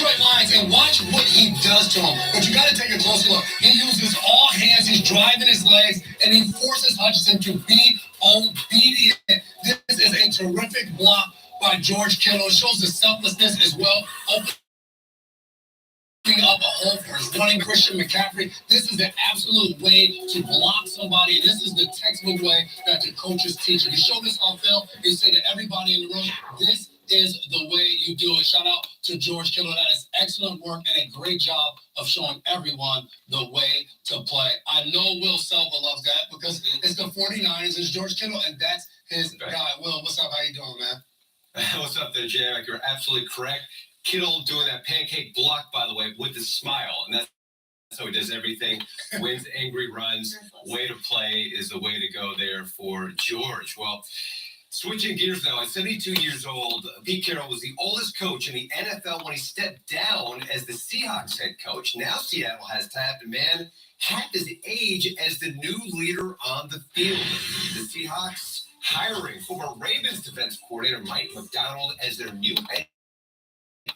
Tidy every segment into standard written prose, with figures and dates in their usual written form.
straight lines and watch what he does to him. But you got to take a closer look. He uses all hands. He's driving his legs, and he forces Hutchinson to be obedient. This is a terrific block by George Kittle. It shows the selflessness as well. Opening up a hole for his running Christian McCaffrey. This is the absolute way to block somebody. And this is the textbook way that the coaches teach. If you show this on film, you say to everybody in the room, this is the way you do it. Shout out to George Kittle. That is excellent work and a great job of showing everyone the way to play. I know Will Selva loves that because it's the 49ers, it's George Kittle, and that's his guy. Will, what's up? How you doing, man? What's up there, Jay? You're absolutely correct. Kittle doing that pancake block, by the way, with a smile, and that's how he does everything. Wins angry runs. Way to play is the way to go there for George. Well, switching gears now, at 72 years old, Pete Carroll was the oldest coach in the NFL when he stepped down as the Seahawks head coach. Now Seattle has tapped a man half his age as the new leader on the field. The Seahawks hiring former Ravens defense coordinator Mike McDonald as their new head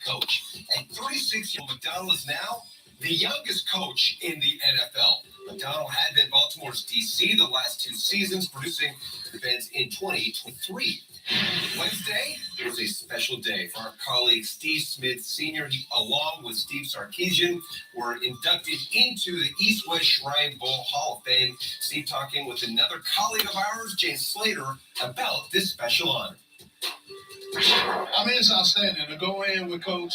coach. At 36-year-old, McDonald is now the youngest coach in the NFL. McDonald had been Baltimore's DC the last 2 seasons, producing defense in 2023. Wednesday was a special day for our colleague Steve Smith Sr. He, along with Steve Sarkisian, were inducted into the East-West Shrine Bowl Hall of Fame. Steve talking with another colleague of ours, James Slater, about this special honor. I mean, it's outstanding to go in with Coach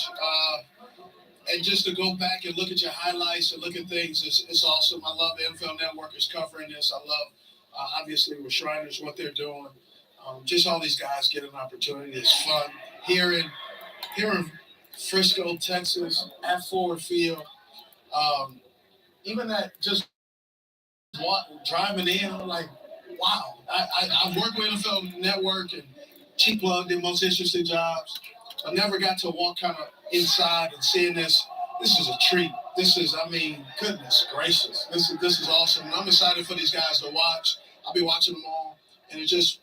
and just to go back and look at your highlights and look at things. It's awesome. I love the NFL Network is covering this. I love, obviously, with Shriners, what they're doing. Just all these guys get an opportunity. It's fun. Here in Frisco, Texas, at Ford Field, even that just driving in, I'm like, wow. I work with NFL Network and cheap plug, the most interesting jobs. I never got to walk kind of inside and seeing this. This is a treat. This is, I mean, goodness gracious. This is awesome. And I'm excited for these guys to watch. I'll be watching them all. And it's just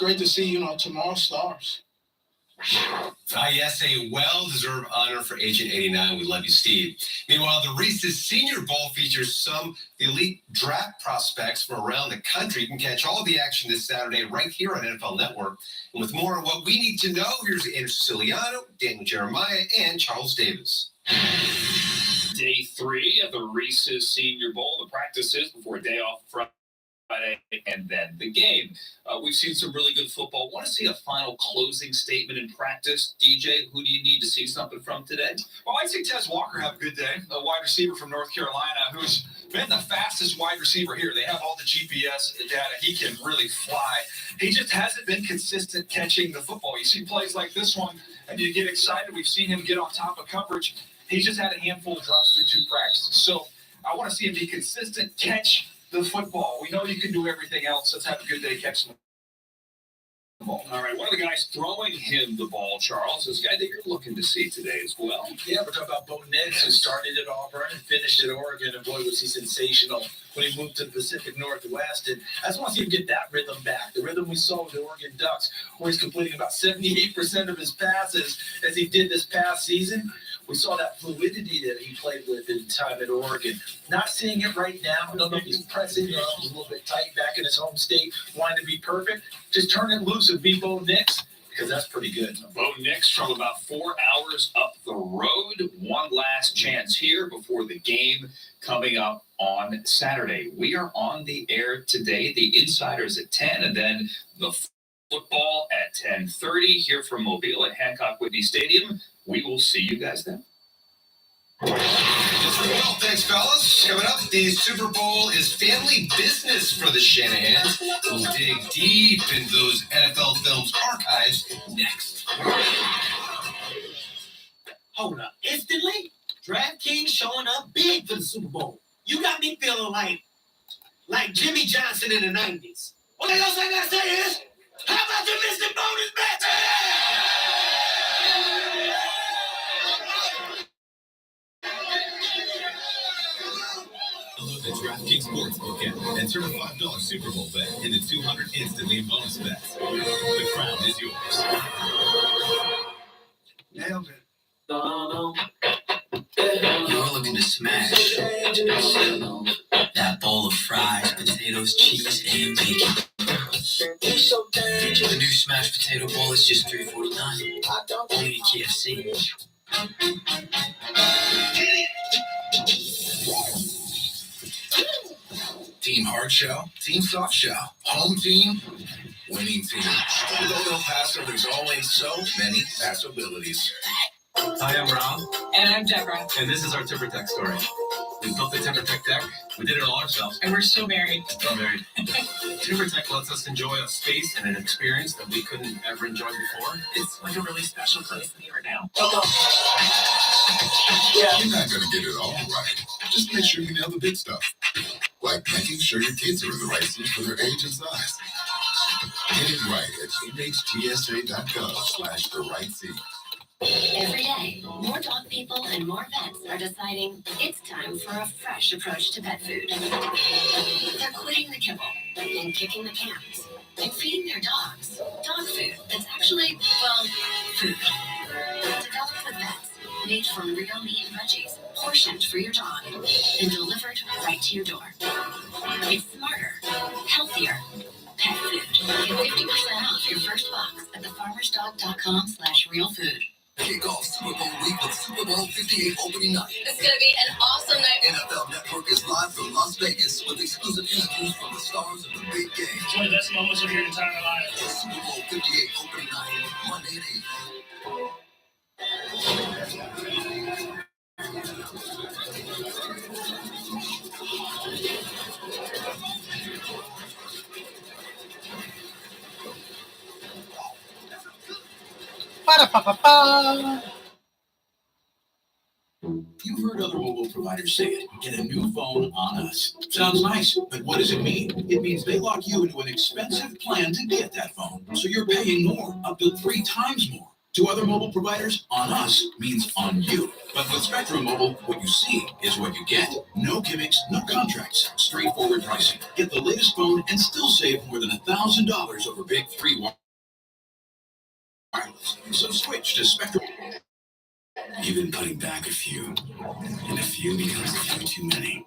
great to see, tomorrow's stars. Yes, a well-deserved honor for Agent 89. We love you, Steve. Meanwhile, the Reese's Senior Bowl features some elite draft prospects from around the country. You can catch all the action this Saturday right here on NFL Network. And with more on what we need to know, here's Andrew Siciliano, Daniel Jeremiah, and Charles Davis. Day 3 of the Reese's Senior Bowl. The practices before a day off Friday and then the game. We've seen some really good football. Want to see a final closing statement in practice? DJ, who do you need to see something from today? Well, I'd see Tez Walker have a good day, a wide receiver from North Carolina who's been the fastest wide receiver here. They have all the GPS data. He can really fly. He just hasn't been consistent catching the football. You see plays like this one, and you get excited. We've seen him get on top of coverage. He's just had a handful of drops through 2 practices. So I want to see him be consistent, catch the football. We know you can do everything else. Let's have a good day catching the ball. All right, one of the guys throwing him the ball, Charles, is a guy that you're looking to see today as well. Yeah, we're talking about Bo Nix, who started at Auburn and finished at Oregon, and boy, was he sensational when he moved to the Pacific Northwest. And I just want to see him get that rhythm back, the rhythm we saw with the Oregon Ducks, where he's completing about 78% of his passes as he did this past season. We saw that fluidity that he played with in time at Oregon. Not seeing it right now. I don't know if he's pressing, he's a little bit tight back in his home state, wanting to be perfect. Just turn it loose and be Bo Nix, because that's pretty good. Bo Nix from about 4 hours up the road. One last chance here before the game coming up on Saturday. We are on the air today. The Insiders at 10, and then the football at 10:30 here from Mobile at Hancock Whitney Stadium. We will see you guys then. Well, thanks, fellas. Coming up, the Super Bowl is family business for the Shanahans. We'll dig deep into those NFL Films archives next. Hold up. Instantly, DraftKings showing up big for the Super Bowl. You got me feeling like Jimmy Johnson in the 90s. What else I gotta say is, how about the Mr. Bonus Bet? Download the DraftKings Sportsbook app and turn a $5 Super Bowl bet into $200 instantly in bonus bets. The crown is yours. Nailed it. smash. That bowl of fries, potatoes, cheese, and bacon. The new smashed potato bowl is just $3.49. Only at KFC. Team hard shell, team soft shell, home team, winning team. With Old El Paso, there's always so many possibilities. Hi, I'm Rob. And I'm Deborah. And this is our TimberTech story. We built the TimberTech deck. We did it all ourselves. And we're still married. Still married. TimberTech lets us enjoy a space and an experience that we couldn't ever enjoy before. It's like a really special place to be right now. You're not going to get it all right. Just make sure you nail the big stuff. Like making sure your kids are in the right seat for their age and size. Get it right at NHTSA.gov/the right seat. Every day, more dog people and more vets are deciding it's time for a fresh approach to pet food. They're quitting the kibble and kicking the cans and feeding their dogs dog food that's actually, well, food. Developed with vets, made from real meat and veggies, portioned for your dog, and delivered right to your door. It's smarter, healthier pet food. Get 50% off your first box at thefarmersdog.com/realfood. Kick off Super Bowl week with Super Bowl 58 opening night. It's going to be an awesome night. NFL Network is live from Las Vegas with exclusive interviews from the stars of the big game. It's one of the best moments of your entire life. Super Bowl 58 opening night, Monday at 8. You've heard other mobile providers say it. Get a new phone on us. Sounds nice, but what does it mean? It means they lock you into an expensive plan to get that phone. So you're paying more, up to 3 times more. To other mobile providers, on us means on you. But with Spectrum Mobile, what you see is what you get. No gimmicks, no contracts. Straightforward pricing. Get the latest phone and still save more than $1,000 over big 3 wireless. So switch to Spectrum. You've been putting back a few, and a few becomes a few too many.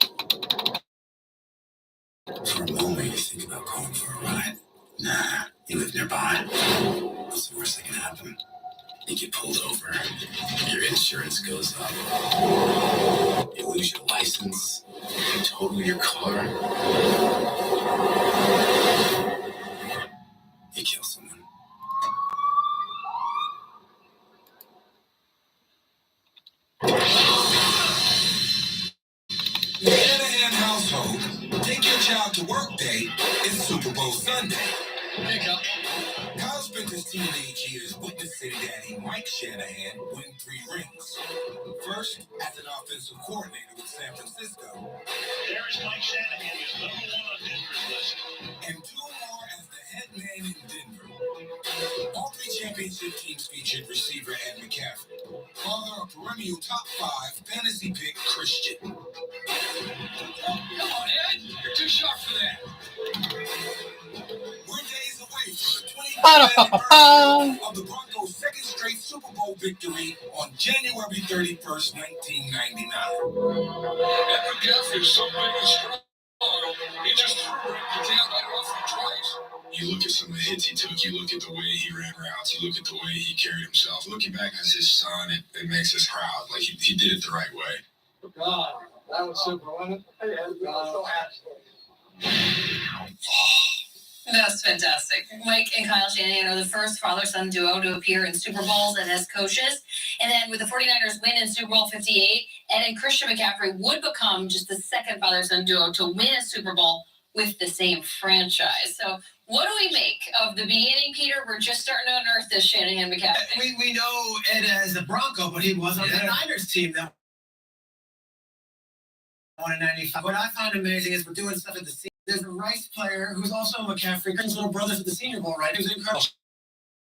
For a moment, you think about going for a ride. Nah, you live nearby. What's the worst that can happen? You get pulled over, your insurance goes up, you lose your license, you total your car, you kill someone. The Shanahan household, take your child to work day. It's Super Bowl Sunday. Hey, Cal. Kyle spent his teenage years witnessing Daddy Mike Shanahan win 3 rings. First, as an offensive coordinator with San Francisco. There's Mike Shanahan, who's #1 on Denver's list. And 2 more as the head man in Denver. All 3 championship teams featured receiver Ed McCaffrey. Father of perennial top 5 fantasy pick Christian. Come on, Ed. You're too sharp for that. We're days away from the 25th anniversary of the Broncos' second straight Super Bowl victory on January 31st, 1999. Ed McCaffrey's so big and strong. He just threw it down right off him twice. You look at some of the hits he took, you look at the way he ran routes, you look at the way he carried himself. Looking back as his son, it makes us proud. Like, he did it the right way. God, that was super, wasn't it? That's fantastic. Mike and Kyle Shanahan are the first father-son duo to appear in Super Bowls and as coaches. And then with the 49ers win in Super Bowl 58, Ed and Christian McCaffrey would become just the second father-son duo to win a Super Bowl with the same franchise. So what do we make of the beginning, Peter? We're just starting to unearth this Shanahan McCaffrey. We know Ed as the Bronco, but he was on the Niners team that won in 95. What I find amazing is we're doing stuff at the senior. There's a Rice player who's also a McCaffrey. His little brother's at the Senior Bowl, right? He was incredible.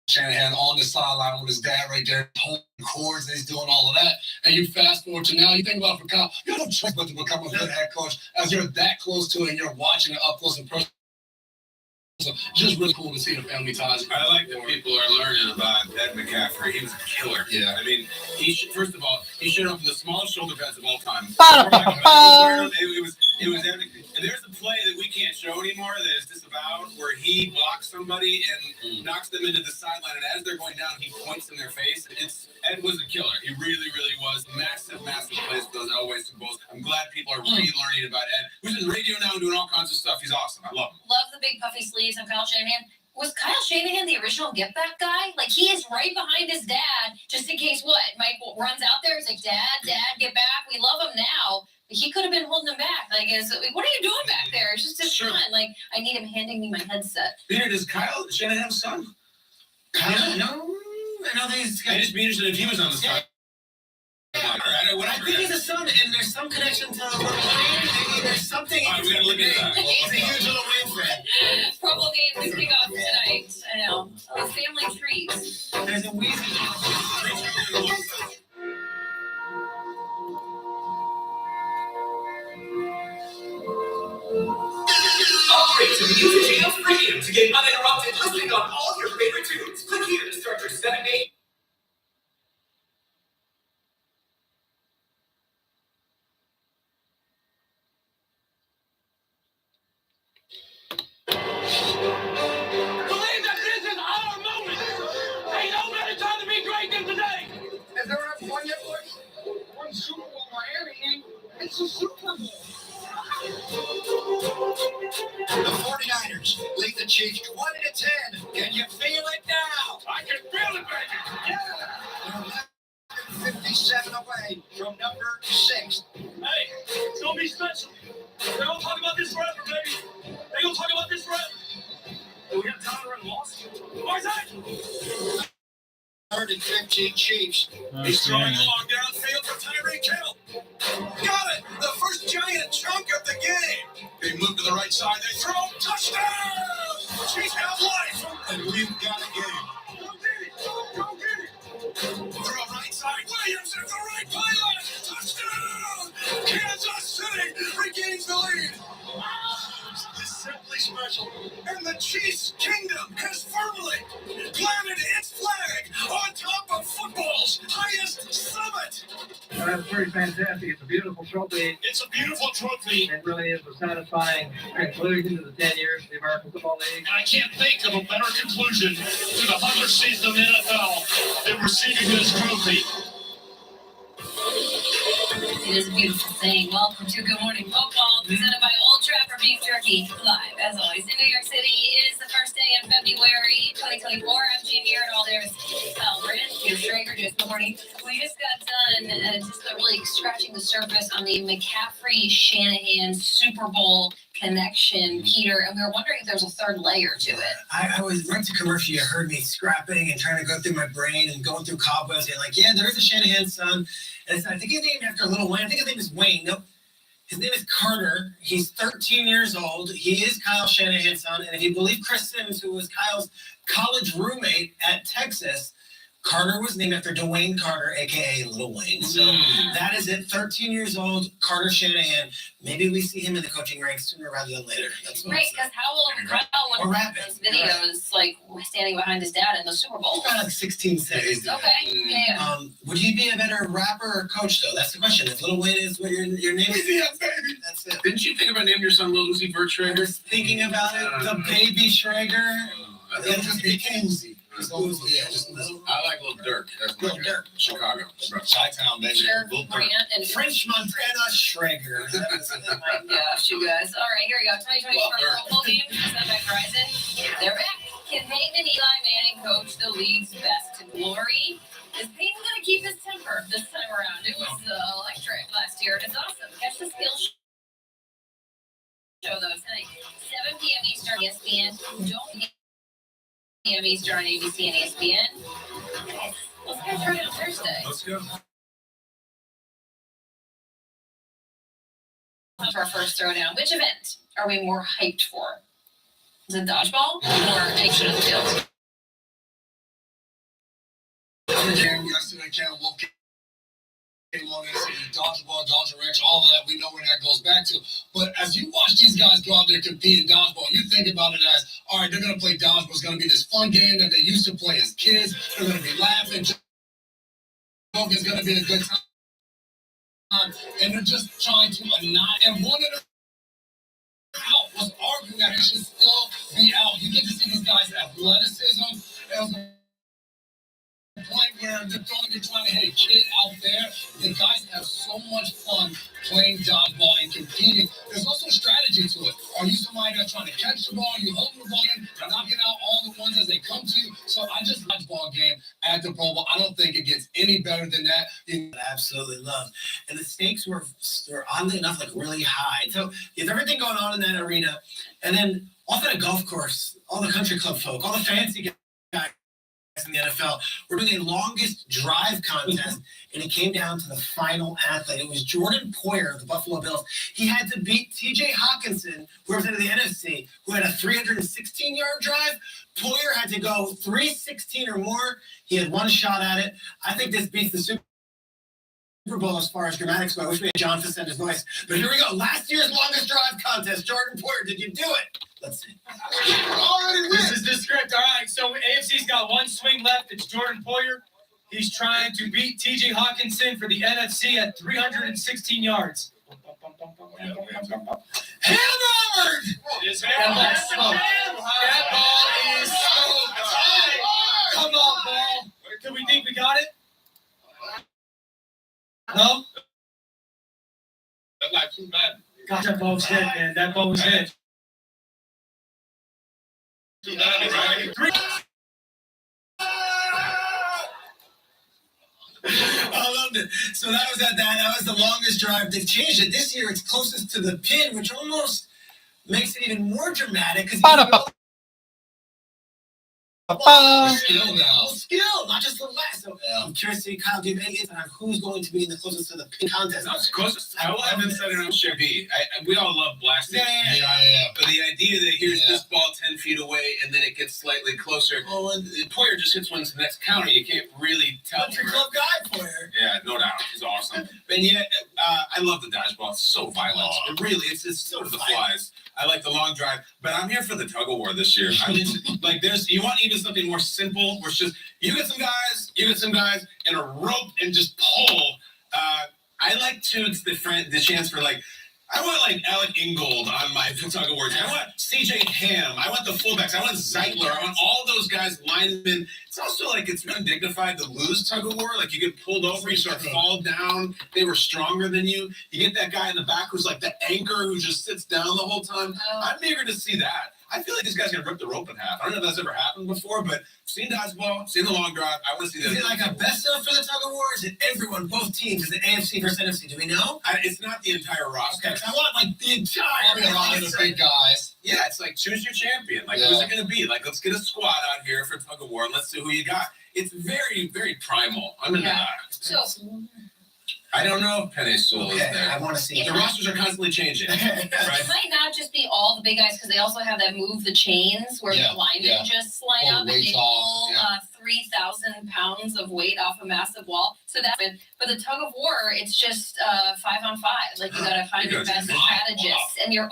Shanahan on the sideline with his dad right there, holding cords, and he's doing all of that. And you fast forward to now, you think about for Kyle, you have no choice but to become a good head coach as you're that close to it and you're watching it up close and personal. So just really cool to see the family ties. I like that people are learning about Ed McCaffrey. He was a killer. Yeah. I mean, first of all, he He showed up with the smallest shoulder pads of all time. It was everything. And there's a play that we can't show anymore that is disavowed where he blocks somebody and knocks them into the sideline, and as they're going down, he points in their face. Ed was a killer. He really, really was. Massive plays for those Elway Super Bowls. I'm glad people are relearning about Ed, who's in radio now and doing all kinds of stuff. He's awesome. I love him. Love the big puffy sleeves on Kyle Shanahan. Was Kyle Shanahan the original get back guy? Like, he is right behind his dad, just in case what? Mike runs out there. He's like, Dad, get back. We love him now. But he could have been holding him back. Like, what are you doing back there? It's just fun. Like, I need him handing me my headset. Peter, does Kyle Shanahan have a son? Kyle? No. I don't think he's I'd just be interested if he was on the side. I think he's a son, and there's some connection to Little Wayne. There's something. All right, we gotta look at that. He's a huge Little Wayne fan. Pro Bowl game is kick off tonight. I know. Oh, family treats. There's a Weezy. Upgrade to Music Jam Premium to get uninterrupted listening on all your favorite tunes. Click here to start your 7-day. Believe that this is our moment. Ain't no better time to be great than today. Has there ever won yet, boys? One Super Bowl, Miami. It's a Super Bowl. The 49ers lead the Chiefs 20-10. Can you feel it now? I can feel it, baby. Yeah. They're 57 away from number 6. Hey, it's gonna be special. They're gonna talk about this forever, baby. They're gonna talk about this forever. Do we have time to run loss? Why is that? 3rd and 15 Chiefs. He's throwing long downfield for Tyreek Hill. Got it! The first giant chunk of the game. They move to the right side. They throw. Touchdown! Chiefs have life. And we've got a game. Go get it! Go get it! Throw right side. Williams at the right pylon. Touchdown! Kansas City regains the lead. It's simply special. And the Chiefs Kingdom has firmly planted its flag on top of football's highest summit. Well, that's pretty fantastic. It's a beautiful trophy. It's a beautiful trophy. It really is a satisfying conclusion to the 10 years of the American Football League. I can't think of a better conclusion to the 100th season of the NFL than receiving this trophy. It is a beautiful thing. Welcome to Good Morning Football, presented by Old Trapper Beef Jerky, live, as always, in New York City. It is the first day in February 2024. I'm Jamie Aaron, all there is Kyle Brand, Peter Schrager, just good morning. We just got done just really scratching the surface on the McCaffrey-Shanahan Super Bowl connection, Peter, and we were wondering if there's a third layer to it. I went to commercial. You heard me scrapping and trying to go through my brain and going through cobwebs and like, yeah, there is a Shanahan son. And I think he's named after Little Wayne. I think his name is Wayne. Nope. His name is Carter. He's 13 years old. He is Kyle Shanahan's son. And if you believe Chris Sims, who was Kyle's college roommate at Texas, Carter was named after Dwayne Carter, a.k.a. Little Wayne. So that is it. 13 years old, Carter Shanahan. Maybe we see him in the coaching ranks sooner rather than later. That's Right, because how old Kyle would have those videos, like, standing behind his dad in the Super Bowl? About like 16 seconds. Okay, yeah. Would you be a better rapper or coach, though? That's the question. If Little Wayne is what your name is, Yeah, baby. that's it. Didn't you think about naming your son Lil Uzi Vert I'm Schrager? just thinking about it. The baby Schrager. That just became Uzi. Yeah, just I like Lil Durk. That's my Lil guy. Durk. Chicago. Chi-Town, baby. Sure, Lil Durk. Grant and French Montana Schrager. oh my gosh, you guys. All right, here we go. 2024 Pro Bowl game. Presented by Verizon. They're back. Can Peyton and Eli Manning coach the league's best to glory? Is Peyton going to keep his temper this time around? It was electric last year. It's awesome. Catch the skills show those tonight. 7 p.m. Eastern, ESPN. Don't get p.m. Eastern on ABC and ESPN. Guys, let's get started on Thursday. Let's go. For our first throwdown, which event are we more hyped for? Is it dodgeball or action of the field? Yesterday, Cam Wolf came on and said dodgeball, dodge wrench, all of that. We know where that goes back to. But as you watch these guys go out there compete in dodgeball, you think about it as, all right, they're going to play dodgeball. It's going to be this fun game that they used to play as kids. They're going to be laughing. It's going to be a good time. and they're just trying to annihilate. And one of the out was arguing that it should still be out. You get to see these guys' athleticism. There was a point where they're trying to hit a kid out there. The guys have so much fun playing dodgeball and competing. There's also strategy to it. Are you somebody that's trying to catch the ball? Are you holding the ball in, knocking out all the ones as they come to you? So I just dodgeball game at the Pro Bowl. I don't think it gets any better than that. I absolutely love. And the stakes were oddly enough like really high. So you have everything going on in that arena, and then off at a golf course, all the country club folk, all the fancy guys in the NFL, we're doing a longest drive contest, and it came down to the final athlete. It was Jordan Poyer of the Buffalo Bills. He had to beat T.J. Hawkinson, who represented the NFC, who had a 316-yard drive. Poyer had to go 316 or more. He had one shot at it. I think this beats the Super Bowl as far as dramatics go. I wish we had John Facenda's voice. But here we go. Last year's longest drive contest. Jordan Poyer, did you do it? Let's see. This is the script. All right, so AFC's got one swing left. It's Jordan Poyer. He's trying to beat T.J. Hawkinson for the NFC at 316 yards. Hammered! It is hammered. That ball is so tight. Come on, ball. Do we think we got it? No? That's not too bad. Gosh, that ball was hit, man. That ball was hit. I loved it. So that was that was the longest drive. They've changed it. This year it's closest to the pin, which almost makes it even more dramatic because skill, not just the last. So I'm curious to see, Kyle, do you have any insight on who's going to be in the closest to the pin contest? That's closest. I will have insight on should be. We all love blasting. Yeah. But the idea that here's this ball 10 feet away and then it gets slightly closer. Oh, and Poyer just hits one to the next counter. You can't really tell. country club guy, Poyer. Yeah, no doubt. He's awesome. And yet, I love the dodgeball. It's so violent. It really, it's so for the flies. I like the long drive, but I'm here for the tug of war this year. I mean, like you want even something more simple, where it's just you get some guys, and a rope and just pull. I like the chance for like. I want like Alec Ingold on my tug of war. I want CJ Ham. I want the fullbacks. I want Zeitler. I want all those guys, linemen. It's also like it's undignified to lose tug of war. Like you get pulled over, you sort of fall down. They were stronger than you. You get that guy in the back who's like the anchor who just sits down the whole time. I'm eager to see that. I feel like these guys are gonna rip the rope in half. I don't know if that's ever happened before, but seen dodgeball, seen the long drive. I want to see that. Is it like a best of for the tug of war? Is it everyone, both teams? Is it AFC versus NFC? Do we know? It's not the entire roster. Okay, I want like the entire a lot of the big guys. Yeah, it's like choose your champion. Like who's it gonna be? Like let's get a squad out here for tug of war and let's see who you got. It's very, very primal. I'm in So I don't know if Penny Sewell is there. I want to see. The rosters are constantly changing. Right? It might not just be all the big guys because they also have that move the chains where the linemen just line up and they pull 3,000 pounds of weight off a massive wall. So that's it. But the tug of war, it's just 5-on-5. Like you gotta find your best strategists, and they're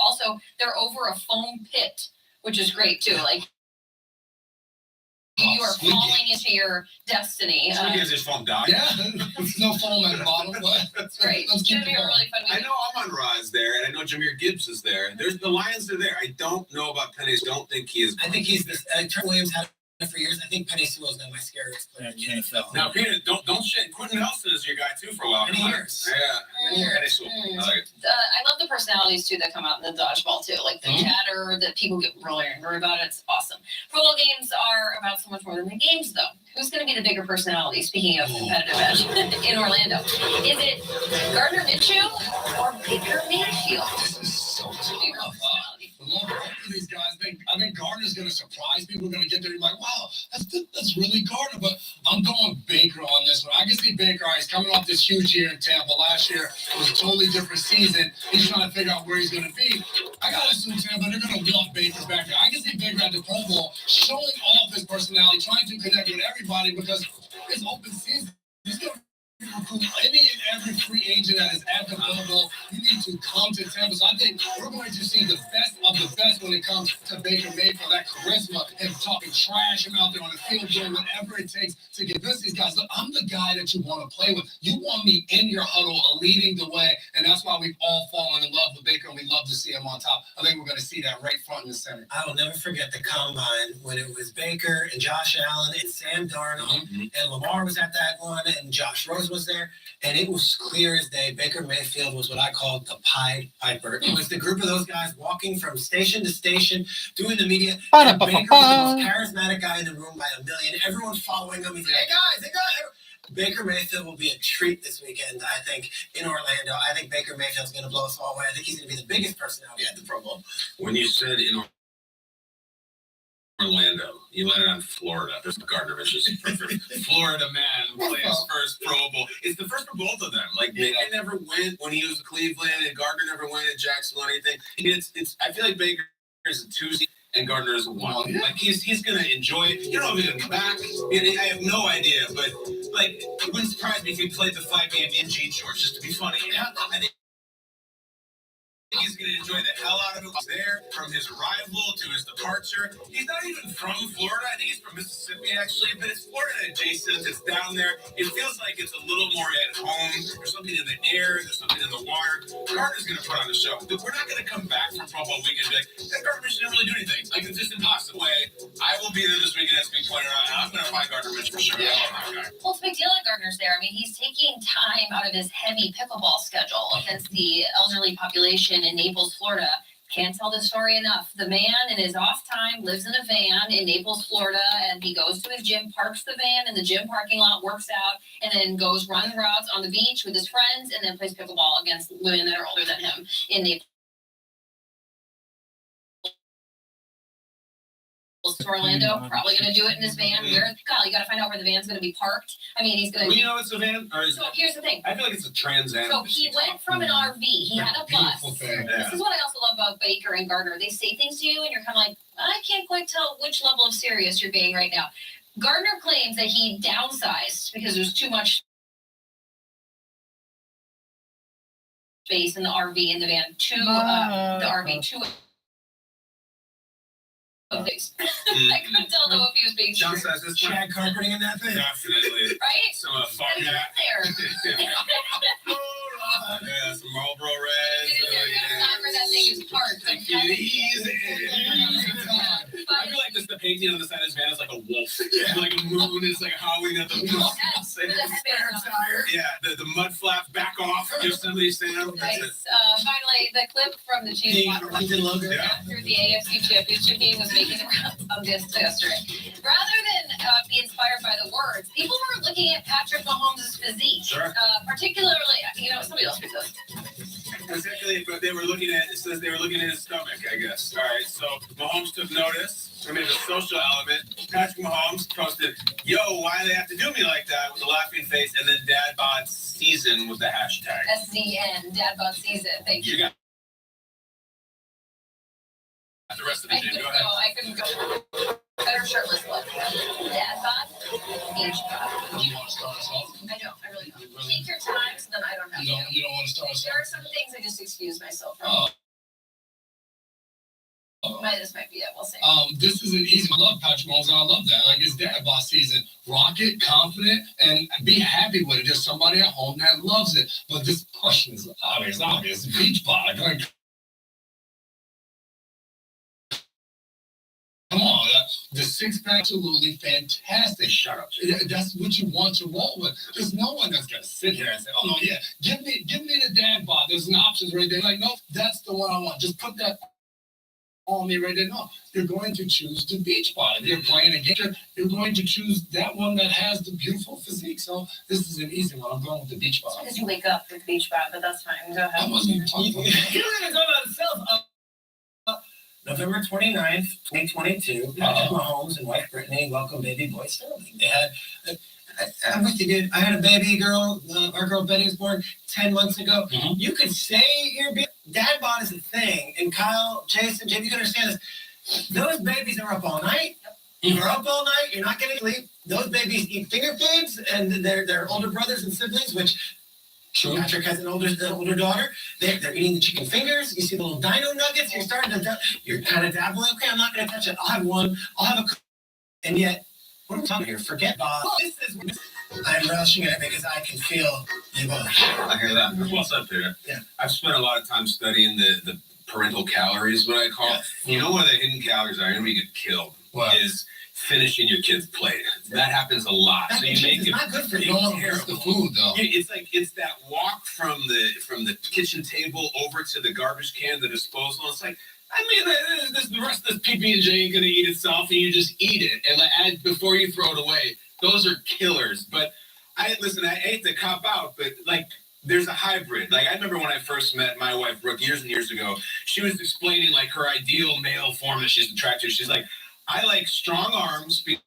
over a foam pit, which is great too. Like you are falling into your destiny. Is this foam dog? Yeah, there's no foam at the bottom. But it's great. Let's It's keep gonna be it a going. really fun weekend. I know Amon-Ra's there, and I know Jameer Gibbs is there. There's the Lions are there. I don't know about Penny. Don't think he is. I think he's this. Trent Williams had it for years. I think Penny Sewell's been my scariest player in the NFL. Now, Peter, don't shit. Quentin Nelson is your guy too for a while. Many years. Yeah. Penny Sewell. I like it. I love the personalities too that come out in the dodgeball too, like the chatter that people get really angry about. It's awesome. Pro Bowl games are about so much more than the games, though. Who's going to be the bigger personality? Speaking of competitive edge in Orlando, is it Gardner Minshew or Baker Mayfield? This is so tough. Both of these guys, I think Gardner's going to surprise people. Going to get there and be like, wow, that's really Gardner. But I'm going Baker on this one. I can see Baker. He's coming off this huge year in Tampa. Last year it was a totally different season. He's trying to figure out where he's going to be. I got to assume Tampa, they're going to wheel Baker's back there. I can see Baker at the Pro Bowl showing off his personality, trying to connect with everybody because it's open season. He's going to any and every free agent that is available, you need to come to Tampa. So I think we're going to see the best of the best when it comes to Baker Mayfield, that charisma, him talking trash, him out there on the field doing whatever it takes to convince these guys. Look, I'm the guy that you want to play with. You want me in your huddle, leading the way, and that's why we've all fallen in love with Baker, and we love to see him on top. I think we're going to see that right front and center. I will never forget the combine when it was Baker and Josh Allen and Sam Darnold, and Lamar was at that one, and Josh Rose was there, and it was clear as day. Baker Mayfield was what I called the Pied Piper. It was the group of those guys walking from station to station, doing the media. And Baker was the most charismatic guy in the room by a million. Everyone following him. He's like, hey guys. Baker Mayfield will be a treat this weekend, I think, in Orlando. I think Baker Mayfield's going to blow us all away. I think he's going to be the biggest personality at the Pro Bowl. When you said in Orlando, you landed on Florida. There's Gardner Mitchell's perfect Florida man playing his first Pro Bowl. It's the first for both of them. Like Baker never went when he was in Cleveland, and Gardner never went in Jacksonville or anything. It's. I feel like Baker is a 2 and Gardner is a 1. Like he's gonna enjoy it. You know if he's gonna come back. I have no idea, but like it wouldn't surprise me if he played the 5 game in jean shorts just to be funny. I think he's going to enjoy the hell out of it. There, from his arrival to his departure. He's not even from Florida. I think he's from Mississippi, actually, but it's Florida adjacent. It's down there. It feels like it's a little more at home. There's something in the air. There's something in the water. Gardner's going to put on the show. We're not going to come back from Pro Bowl weekend and be like, that Gardner Mitchell didn't really do anything. Like, it's just impossible. I will be there this weekend, as being pointed out, and I'm going to find Gardner Mitchell for sure. Yeah. Well, it's a big deal that Gardner's there. I mean, he's taking time out of his heavy pickleball schedule against the elderly population in Naples, Florida. Can't tell the story enough. The man in his off time lives in a van in Naples, Florida, and he goes to his gym, parks the van in the gym parking lot, works out, and then goes run routes on the beach with his friends, and then plays pickleball against women that are older than him in Naples. To Orlando, probably going to do it in his van. Kyle, you got to find out where the van's going to be parked. I mean, he's going to. Well, you know it's a van, or is so here's the thing. I feel like it's a Trans Am. So he went from an RV. He had a bus. This is what I also love about Baker and Gardner. They say things to you, and you're kind of like, I can't quite tell which level of serious you're being right now. Gardner claims that he downsized because there's too much space in the RV in the van to the RV to. Things. I couldn't tell though if he was being John says this shag carpeting in that thing. Definitely. Right? Some fun there. Yeah, some Marlboro Reds. Where that thing is parked. Take it easy. I feel like the painting on the side of his van is like a wolf. Like a moon is like howling at the moon. Yeah, the mud flap back off. Yosemite Sam. Nice. Finally, the clip from the Chiefs through the AFC Championship game was making the rounds on this yesterday. Rather than be inspired by the words, people were looking at Patrick Mahomes' physique. Sure. Particularly, somebody else because. Particularly, but they were looking at, it says they were looking at his stomach, I guess. All right, so Mahomes took notice. I mean, the social element. Patrick Mahomes posted, yo, why do they have to do me like that, with a laughing face, and then Dad Bod Season with the hashtag. SZN, Dad Bod Season. Thank you. You got the rest of the game. Go ahead. I couldn't go. Better shirtless look. Dad Bod, Beach Bod. Do you want to start us off? I don't. I really don't. Take your time, so then I don't have to. You don't want to start us off? There are some things I just excuse myself from. This might be it. We'll see. This is an easy. I love Patrick Mahomes, and I love that. Like his Dad Bod Season. Rock it, confident, and be happy with it. There's somebody at home that loves it. But this question is obvious. Beach Bod. Like, come on, the six-pack, absolutely fantastic. Shut up. That's what you want to roll with. There's no one that's gonna sit here and say, "Oh no, yeah, give me the Dad Bod." There's an option right there. Like, no, that's the one I want. Just put that on me right there. No, you're going to choose the Beach Bod. If you're playing a game, you're going to choose that one that has the beautiful physique. So this is an easy one. I'm going with the Beach Bod. Because you wake up with the Beach Bod, but that's fine. Go ahead. I wasn't even talking about that. You're going to go about itself. November 29th, 2022, Patrick Mahomes and wife Brittany welcomed baby boy Sterling. They had, I'm with you, dude. I had a baby girl. Our girl Betty was born 10 months ago. Mm-hmm. You could say Dad Bod is a thing. And Kyle, Jason, Jim, you can understand this. Those babies are up all night. You're up all night. You're not getting sleep. those babies eat finger foods, and their older brothers and siblings, which Patrick has an older daughter. They're eating the chicken fingers. You see the little dino nuggets. You're kind of dabbling. Okay, I'm not going to touch it. I'll have one. I'll have a. And yet, what are we talking here? Forget Bob. I'm relishing it because I can feel the emotion. I hear that. Well said, Peter. Yeah. I've spent a lot of time studying the parental calories, what I call. Yes. You know where the hidden calories are? And we get killed. Wow. Is finishing your kid's plate. That happens a lot. That So you make it's it not good for you. No one wants the food, though. It's that walk from the kitchen table over to the garbage can, the disposal. It's like, I mean, the rest of this PB&J ain't gonna eat itself, and you just eat it, and before you throw it away. Those are killers. But I hate to cop out, but like, there's a hybrid. Like, I remember when I first met my wife, Brooke, years and years ago. She was explaining like her ideal male form that she's attracted to. She's like, I like strong arms because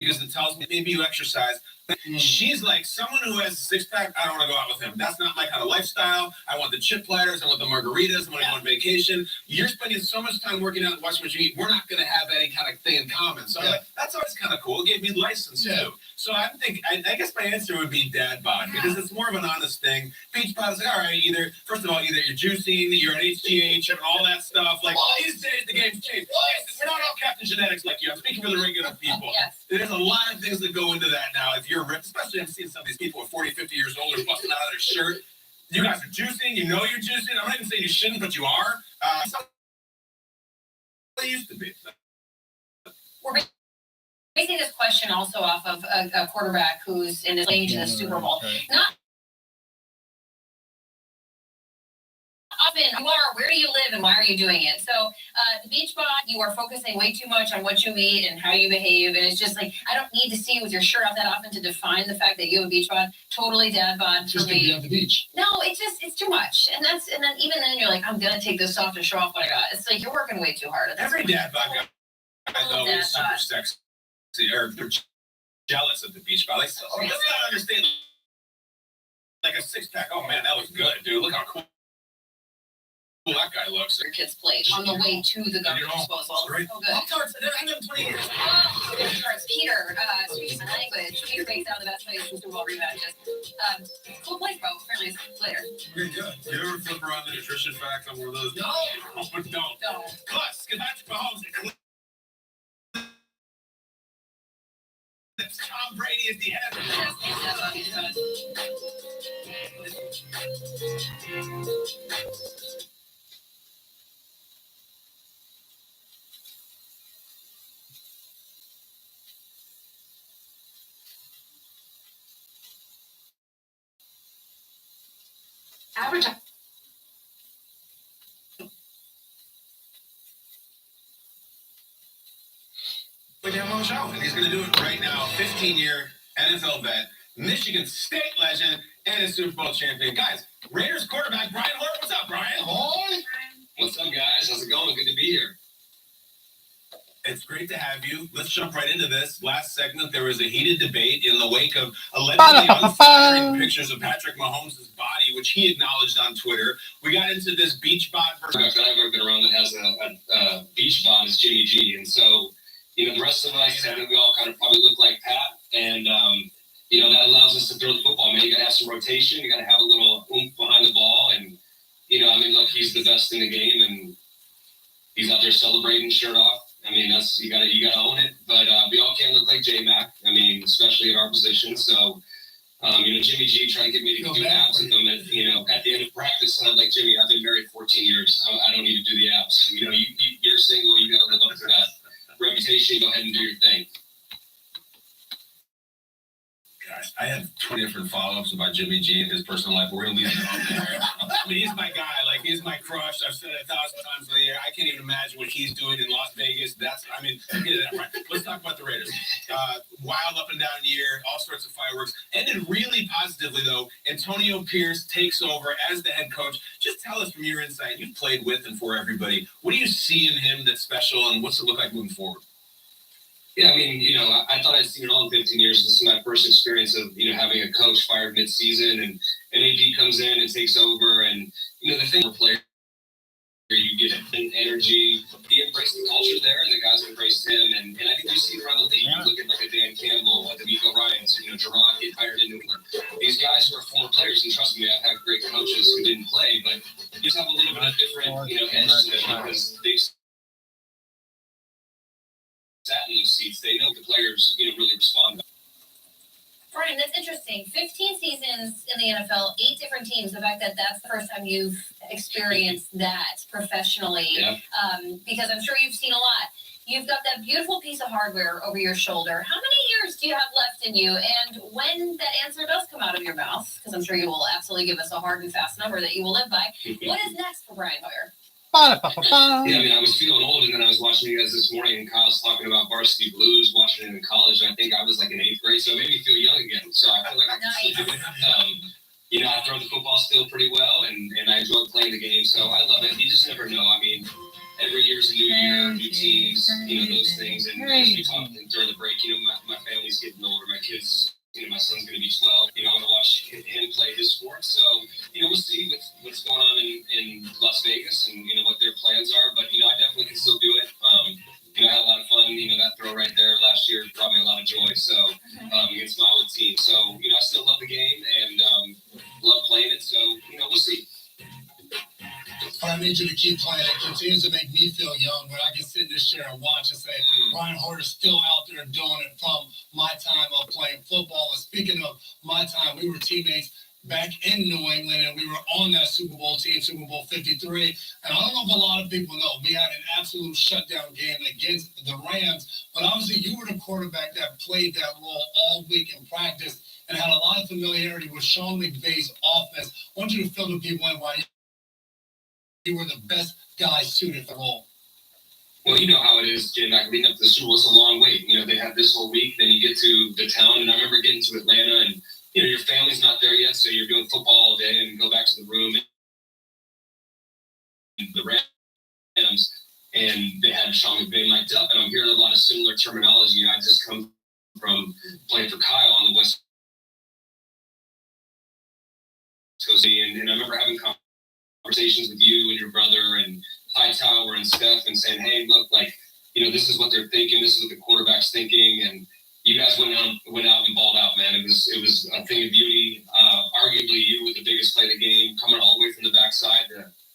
it tells me maybe you exercise. She's like, someone who has a six-pack, I don't want to go out with him. That's not my kind of lifestyle. I want the chip platters. I want the margaritas. I want to go on vacation. You're spending so much time working out and watching what you eat. We're not going to have any kind of thing in common. So I'm like, that's always kind of cool. It gave me license too. So I guess my answer would be dad bod because it's more of an honest thing. Beach bod is like, all right, first of all, either you're juicing, you're an HGH, and all that stuff. Like, these days the game's changed. We're not all Captain Genetics like you. I'm speaking for the regular people. Yes. There's a lot of things that go into that now. If you're ripped, especially I'm seeing some of these people at 40, 50 years old are busting out of their shirt. You guys are juicing. You know you're juicing. I'm not even saying you shouldn't, but you are. They used to be. We're basing this question also off of a quarterback who's in his lane to the Super Bowl. Not often you are, where do you live and why are you doing it? So the beach bod, you are focusing way too much on what you eat and how you behave, and it's just like, I don't need to see you with your shirt off that often to define the fact that you have a beach bod. Totally dad bod for Just to me. be at the beach. No, it's too much. And then even then you're like, I'm gonna take this off to show off what I got. It's like you're working way too hard at this Every point. dad bod guy though is super sexy or they're jealous of the beach bod. Like, let's not understand. Like a six-pack. Oh man, that looks good, dude. Look how cool that guy looks. Your kid's plate on the way to the garbage disposal. So good. Pop-Tarts, I know 20 years. Peter, speaking of language, Peter bakes out the best plays from Super Bowl rematches. Cool place, bro. Apparently later. Pretty good. You ever flip around the nutrition facts on one of those? No. Oh, don't. Plus, because Patrick Mahomes Tom Brady is the head. Average. Put him on the show, and he's going to do it right now. 15-year NFL vet, Michigan State legend, and a Super Bowl champion. Guys, Raiders quarterback Brian Hoyer. What's up, Brian? Hoy. What's up, guys? How's it going? Good to be here. It's great to have you. Let's jump right into this. Last segment, there was a heated debate in the wake of allegedly unflattering pictures of Patrick Mahomes' body, which he acknowledged on Twitter. We got into this beach bod versus... I've ever been around that has a beach bod is Jimmy G. And so, the rest of us, I think we all kind of probably look like Pat. And, that allows us to throw the football. Man, you got to have some rotation. You got to have a little oomph behind the ball. And, look, he's the best in the game. And he's out there celebrating, shirt off. That's you gotta own it. But we all can't look like J-Mac. Especially in our position. So, Jimmy G tried to get me to do abs with him at the end of practice. And I'm like, Jimmy, I've been married 14 years. I don't need to do the abs. You're single. You got to live up to that reputation. Go ahead and do your thing. Gosh, I have 20 different follow-ups about Jimmy G and his personal life. We're going to leave it out there. He's my guy. Like, he's my crush. I've said it 1,000 times in the year. I can't even imagine what he's doing in Las Vegas. Forget it. Right. Let's talk about the Raiders. Wild up and down year, all sorts of fireworks. Ended really positively, though. Antonio Pierce takes over as the head coach. Just tell us from your insight. You've played with and for everybody. What do you see in him that's special, and what's it look like moving forward? Yeah, I thought I'd seen it all in 15 years. This is my first experience of, having a coach fired mid-season, and an AD comes in and takes over. And, the thing for player, you get energy. he embraced the culture there, and the guys embraced him. And I think you see it around the league. You look at like a Dan Campbell, like D'Amico Ryans, Gerard get hired in New England. These guys who are former players, and trust me, I've had great coaches who didn't play, but you just have a little bit of different, edge to them because they've sat in those seats. They know the players, really respond. Brian, that's interesting. 15 seasons in the NFL, 8 different teams. The fact that that's the first time you've experienced that professionally, because I'm sure you've seen a lot. You've got that beautiful piece of hardware over your shoulder. How many years do you have left in you? And when that answer does come out of your mouth, because I'm sure you will absolutely give us a hard and fast number that you will live by, what is next for Brian Hoyer? Yeah, I was feeling old, and then I was watching you guys this morning, and Kyle's talking about Varsity Blues, watching it in college, and I think I was like in 8th grade, so it made me feel young again. So I feel like I can still do it. I throw the football still pretty well, and I enjoy playing the game, so I love it. You just never know. I mean, every year's a new year, new teams, those things. And as we talked during the break, my family's getting older, my kids. My son's going to be 12. I'm going to watch him play his sport. So, we'll see what's going on in Las Vegas and, what their plans are. But, I definitely can still do it. I had a lot of fun. That throw right there last year brought me a lot of joy. So, against my old team. So, I still love the game and love playing it. So, we'll see. I need you to keep playing. It continues to make me feel young when I can sit in this chair and watch and say, Brian Hoyer's still out there doing it from my time of playing football. And speaking of my time, we were teammates back in New England, and we were on that Super Bowl team, Super Bowl 53. And I don't know if a lot of people know, we had an absolute shutdown game against the Rams. But obviously, you were the quarterback that played that role all week in practice and had a lot of familiarity with Sean McVay's offense. I want you to fill the people in why you were the best guy suited for the role. Well, you know how it is, Jim. Leading up to the Super Bowl, it's a long wait. They have this whole week, then you get to the town, and I remember getting to Atlanta, and your family's not there yet, so you're doing football all day, and go back to the room, and the Rams, and they had Sean McVay mic'd up, and I'm hearing a lot of similar terminology. I just come from playing for Kyle on the West Coast, and I remember having conversations with you and your brother and Hightower and Steph and saying, hey, look, this is what they're thinking. This is what the quarterback's thinking. And you guys went out and balled out, man. It was a thing of beauty. Arguably, you with the biggest play of the game, coming all the way from the backside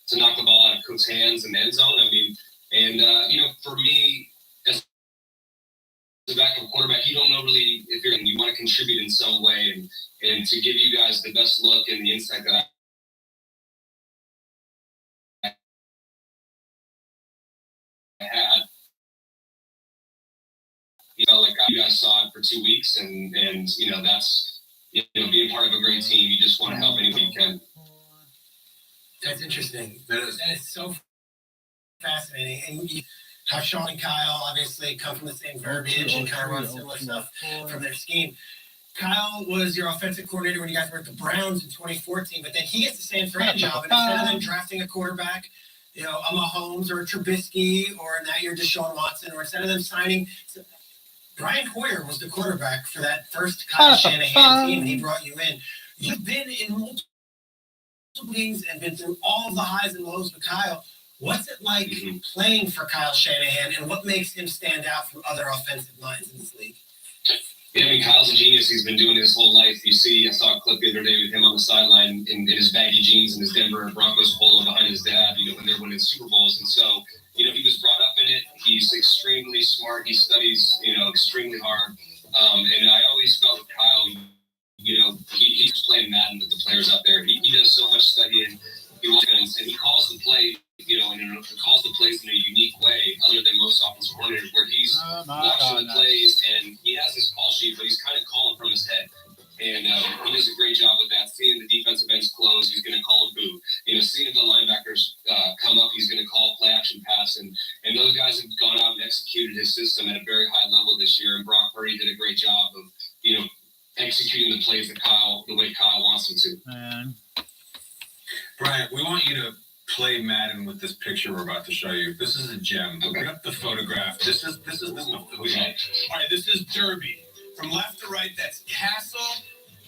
to knock the ball out of Cook's hands in the end zone. I mean, and, for me, as a backup quarterback, you don't know really if you want to contribute in some way. And to give you guys the best look and the insight that I had, you guys saw it for 2 weeks, and that's being part of a great team. You just want to help any way you can. That's interesting. That is so fascinating. And how Sean and Kyle obviously come from the same verbiage and kind of run similar stuff from their scheme. Kyle was your offensive coordinator when you guys were at the Browns in 2014, but then he gets the San Fran job, and instead of them drafting a quarterback, a Mahomes or a Trubisky, or in that year Deshaun Watson, or instead of them signing, Brian Hoyer was the quarterback for that first Kyle Shanahan team, and he brought you in. You've been in multiple leagues and been through all of the highs and lows with Kyle. What's it like playing for Kyle Shanahan, and what makes him stand out from other offensive minds in this league? Yeah, I mean, Kyle's a genius. He's been doing it his whole life. I saw a clip the other day with him on the sideline in his baggy jeans and his Denver Broncos polo behind his dad, when they're winning Super Bowls. And so, he was brought up in it. He's extremely smart. He studies, extremely hard. And I always felt with Kyle, he's playing Madden with the players out there. He does so much studying. And he calls the play, and calls the plays in a unique way, other than most offensive coordinators, where he's watching the plays and he has his call sheet, but he's kind of calling from his head. And he does a great job with that. Seeing the defensive ends close, he's going to call a boo. Seeing the linebackers come up, he's going to call a play action pass. And those guys have gone out and executed his system at a very high level this year. And Brock Purdy did a great job of, executing the plays the way Kyle wants them to. Brian, we want you to play Madden with this picture we're about to show you. This is a gem. Look up the photograph. This is. Okay. All right, this is Derby. From left to right, that's Castle,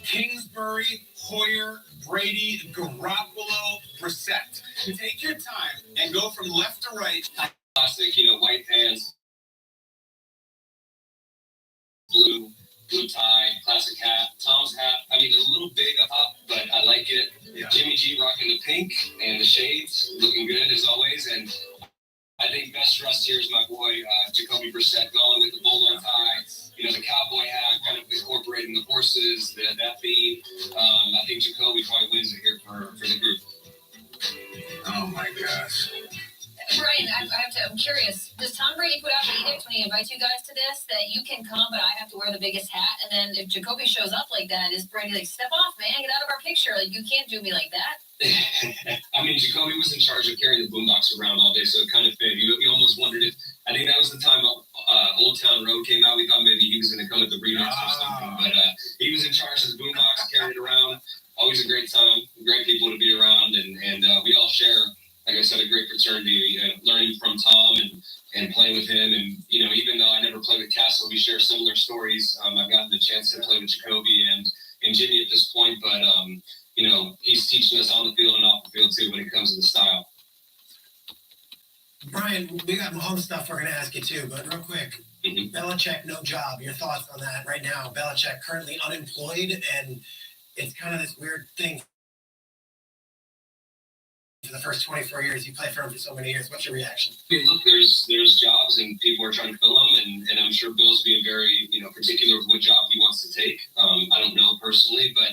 Kingsbury, Hoyer, Brady, Garoppolo, Brissett. Take your time and go from left to right. classic, white pants, blue tie, classic hat. Tom's hat, I mean, a little big up, but I like it. Yeah. Jimmy G rocking the pink and the shades, looking good as always. And I think best dressed here is my boy, Jacoby Brissett, going with the bowler tie, the cowboy hat, kind of incorporating the horses, that theme. I think Jacoby probably wins it here for the group. Oh my gosh. Brian, I'm curious. Does Tom Brady put out an edict when he invites you guys to this that you can come, but I have to wear the biggest hat? And then if Jacoby shows up like that, is Brady like, step off, man, get out of our picture? Like, you can't do me like that. I mean, Jacoby was in charge of carrying the boombox around all day, so it kind of fit. We almost wondered if, I think that was the time Old Town Road came out. We thought maybe he was going to come with the remix or something, but he was in charge of the boombox, carried it around. Always a great time, great people to be around, and we all share, like I said, a great fraternity, learning from Tom and playing with him. And, even though I never played with Castle, we share similar stories. I've gotten the chance to play with Jacoby and Jimmy at this point, but, he's teaching us on the field and off the field, too, when it comes to the style. Brian, we got Mahomes stuff we're going to ask you, too, but real quick. Mm-hmm. Belichick, no job. Your thoughts on that right now? Belichick currently unemployed, and it's kind of this weird thing. For the first 24 years, you played for him for so many years. What's your reaction? I mean, look, there's jobs and people are trying to fill them, and I'm sure Bill's being very, particular with what job he wants to take. I don't know personally, but,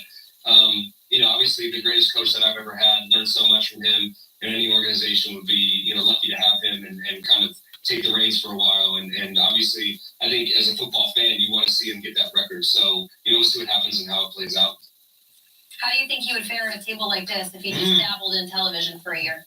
obviously the greatest coach that I've ever had, learned so much from him, and any organization would be, lucky to have him and kind of take the reins for a while. And obviously, I think as a football fan, you want to see him get that record. So, we'll see what happens and how it plays out. How do you think he would fare at a table like this if he just dabbled in television for a year?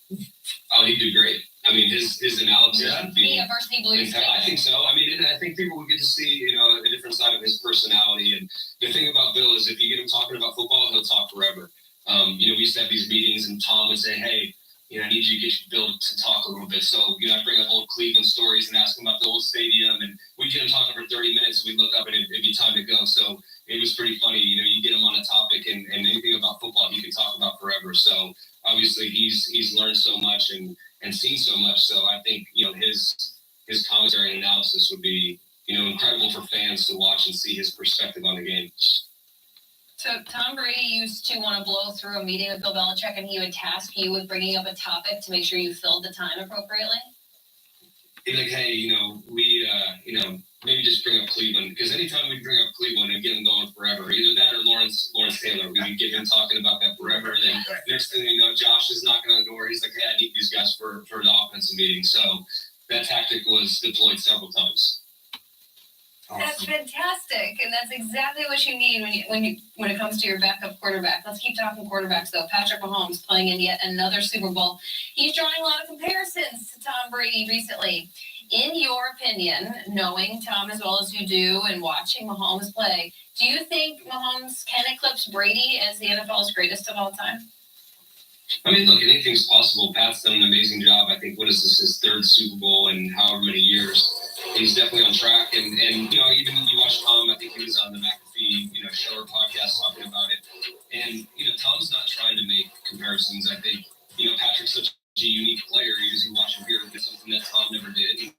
Oh, he'd do great. I mean, his analysis would be a varsity blues. I think so. I mean, I think people would get to see, a different side of his personality. And the thing about Bill is if you get him talking about football, he'll talk forever. We used to have these meetings and Tom would say, hey, I need you to get Bill to talk a little bit. So, I bring up old Cleveland stories and ask him about the old stadium. And we get him talking for 30 minutes and we look up and it'd be time to go. So it was pretty funny. You get him on a topic and anything about football he can talk about forever. So obviously he's learned so much and seen so much. So I think, his commentary and analysis would be, incredible for fans to watch and see his perspective on the game. So Tom Brady used to want to blow through a meeting with Bill Belichick, and he would task you with bringing up a topic to make sure you filled the time appropriately. He'd be like, hey, we, maybe just bring up Cleveland, because anytime we bring up Cleveland and get him going forever, either that or Lawrence Taylor, we would get him talking about that forever. And then next thing you know, Josh is knocking on the door. He's like, hey, I need these guys for the offensive meeting. So that tactic was deployed several times. Awesome. That's fantastic, and that's exactly what you need when it comes to your backup quarterback. Let's keep talking quarterbacks, though. Patrick Mahomes playing in yet another Super Bowl. He's drawing a lot of comparisons to Tom Brady recently. In your opinion, knowing Tom as well as you do and watching Mahomes play, do you think Mahomes can eclipse Brady as the NFL's greatest of all time? I mean, look, anything's possible. Pat's done an amazing job. I think, his third Super Bowl in however many years. He's definitely on track. And even you watch Tom, I think he was on the McAfee, show or podcast talking about it. And, Tom's not trying to make comparisons. I think, Patrick's such a unique player. You watch him here, it's something that Tom never did.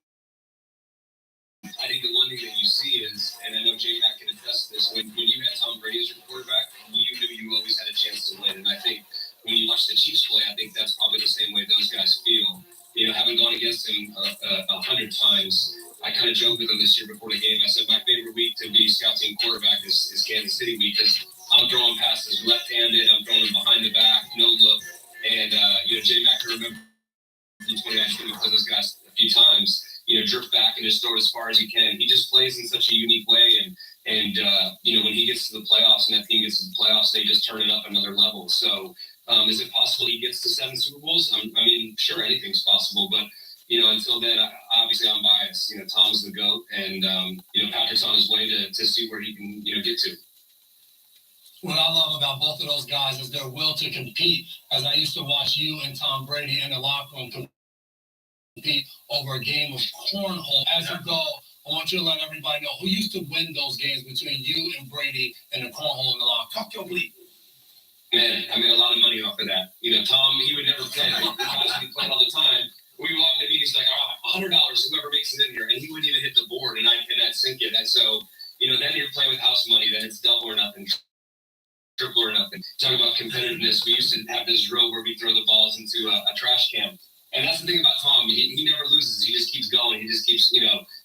I think the one thing that you see is, and I know J-Mac can attest to this, when you had Tom Brady as your quarterback, you knew you always had a chance to win. And I think when you watch the Chiefs play, I think that's probably the same way those guys feel. Having gone against him 100 times, I kind of joked with him this year before the game. I said my favorite week to be scout team quarterback is Kansas City week, because I'm throwing passes left-handed, I'm throwing them behind the back, no look. And, J-Mac, I remember in 2019 we played those guys a few times, drift back and just throw it as far as he can. He just plays in such a unique way. And when he gets to the playoffs and that team gets to the playoffs, they just turn it up another level. So is it possible he gets to 7 Super Bowls? I mean, sure, anything's possible. But, until then, obviously I'm biased. Tom's the GOAT. And, Patrick's on his way to see where he can, get to. What I love about both of those guys is their will to compete. As I used to watch you and Tom Brady in the locker room compete over a game of cornhole. As you go, I want you to let everybody know who used to win those games between you and Brady in the cornhole in the locker. Talk your bleep. Man, I made a lot of money off of that. Tom, he would never play. He guys would be playing all the time. we walked in, he's like, $100, whoever makes it in here, and he wouldn't even hit the board, and I'd sink it. And so, then you're playing with house money, then it's double or nothing, triple or nothing. Talking about competitiveness, we used to have this drill where we throw the balls into a trash can. And that's the thing about Tom. He never loses. He just keeps going. He just keeps,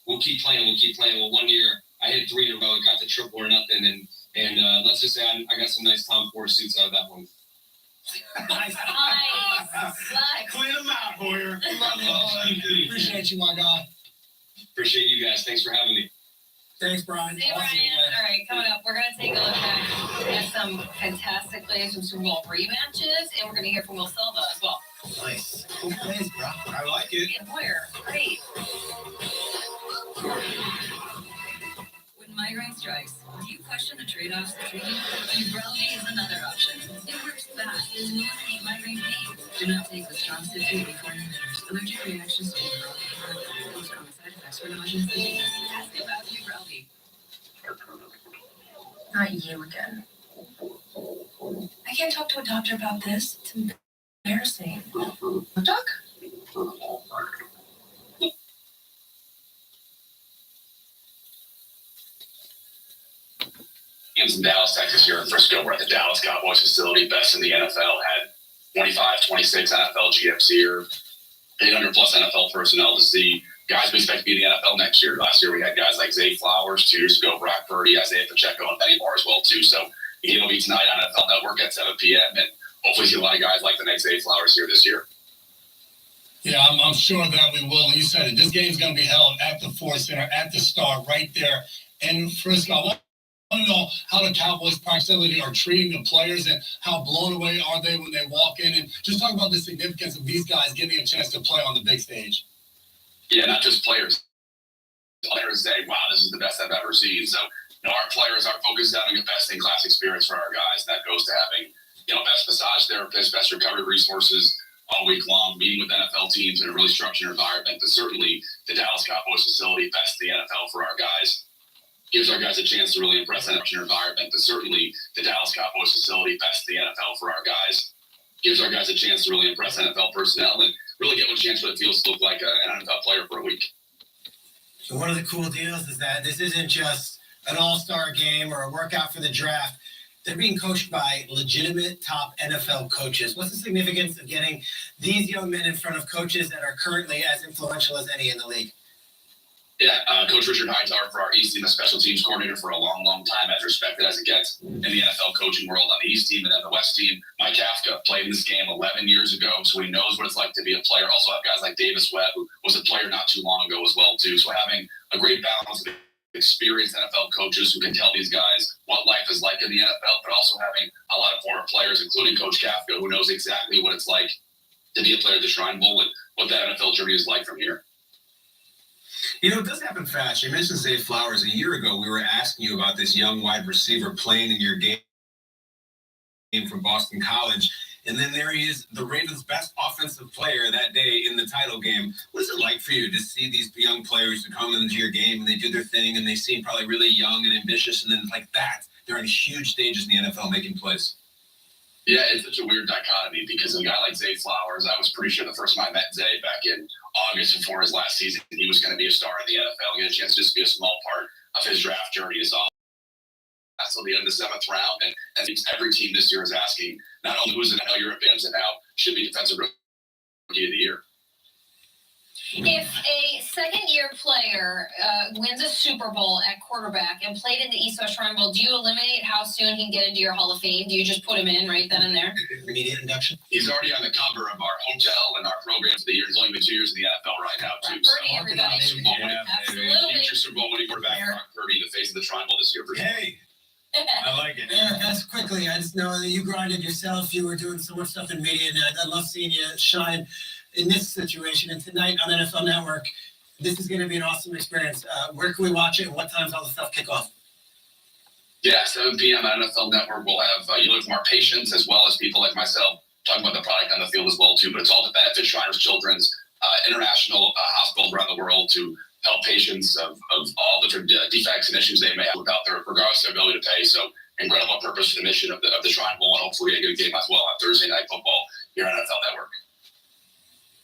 we'll keep playing. Well, one year I hit 3 in a row. It got to triple or nothing. And let's just say I got some nice Tom Ford suits out of that one. Nice. Clean them out, Hoyer. Appreciate you, my guy. Appreciate you guys. Thanks for having me. Thanks, Brian. Hey, Brian. All right, coming up, we're going to take a look at some fantastic plays from Super Bowl rematches, and we're going to hear from Will Silva as well. Nice. Cool plays, bro. I like it. And Hoyer, great. When migraine strikes, do you question the trade-offs of treating? Ubrelvy is another option. It works fast and eliminates migraine pain. Do not take the strong citrate before inhibitors. Allergic reactions to Ubrelvy. Most common side effects are nausea and dizziness. Ask about Ubrelvy. Not you again. I can't talk to a doctor about this. It's embarrassing. Doc? Games in Dallas, Texas here in Frisco. We're at the Dallas Cowboys facility, best in the NFL. Had 25, 26 NFL GMs here, 800 plus NFL personnel to see guys we expect to be in the NFL next year. Last year we had guys like Zay Flowers, 2 years ago, Brock Purdy, Isaiah Pacheco, and many more as well too. So the game will be tonight on NFL Network at 7 p.m. and hopefully see a lot of guys like the next Zay Flowers here this year. Yeah, I'm sure that we will. You said it. This game's going to be held at the Ford Center, at the Star, right there in Frisco. I want to know how the Cowboys facility are treating the players and how blown away are they when they walk in, and just talk about the significance of these guys getting a chance to play on the big stage. Yeah, not just players. Players say, wow, this is the best I've ever seen. So, our players are focused on having a best-in-class experience for our guys. That goes to having, best massage therapists, best recovery resources all week long, meeting with NFL teams in a really structured environment. But certainly the Dallas Cowboys facility, best in the NFL for our guys. Gives our guys a chance to really impress in an environment. But certainly the Dallas Cowboys facility, best in the NFL for our guys. Gives our guys a chance to really impress NFL personnel and really get a chance what it feels to look like an NFL player for a week. So one of the cool deals is that this isn't just an all-star game or a workout for the draft. They're being coached by legitimate top NFL coaches. What's the significance of getting these young men in front of coaches that are currently as influential as any in the league? Yeah, Coach Richard Hightower for our East team, a special teams coordinator for a long, long time, as respected as it gets in the NFL coaching world on the East team and then the West team. Mike Kafka played in this game 11 years ago, so he knows what it's like to be a player. Also have guys like Davis Webb, who was a player not too long ago as well, too. So having a great balance of experienced NFL coaches who can tell these guys what life is like in the NFL, but also having a lot of former players, including Coach Kafka, who knows exactly what it's like to be a player at the Shrine Bowl and what that NFL journey is like from here. It does happen fast. You mentioned Zay Flowers. A year ago, we were asking you about this young wide receiver playing in your game from Boston College. And then there he is, the Ravens' best offensive player that day in the title game. What is it like for you to see these young players who come into your game and they do their thing and they seem probably really young and ambitious, and then like that, they're in huge stages in the NFL making plays? Yeah, it's such a weird dichotomy because a guy like Zay Flowers, I was pretty sure the first time I met Zay back in August before his last season, he was going to be a star in the NFL, get a chance to just be a small part of his draft journey. Is all. Until the end of the 7th round, and every team this year is asking not only who's in the Europe games and now should be defensive rookie of the year. If a second-year player wins a Super Bowl at quarterback and played in the East-West Shrine Bowl, do you eliminate how soon he can get into your Hall of Fame? Do you just put him in right then and there? Immediate induction. He's already on the cover of our hotel and our programs of the year. He's only been 2 years in the NFL right now, too. Purdy, everybody. Absolutely. Future Super Bowl winning quarterback, Brock Purdy, the face of the Shrine Bowl this year. For sure. Hey! I like it. Yeah, that's quickly. I just know that you grinded yourself. You were doing so much stuff in media, and I love seeing you shine in this situation. And tonight on NFL Network, this is going to be an awesome experience. Where can we watch it, and what time's all the stuff kick off? Yeah, 7 p.m. on NFL Network. We'll have you learn from our patients as well as people like myself talking about the product on the field as well, too. But it's all to benefit Shriners Children's international hospitals around the world to help patients of all different defects and issues they may have without their, regardless of their ability to pay. So incredible purpose for the mission of the Shrine Bowl, and hopefully a good game as well on Thursday Night Football here on NFL Network.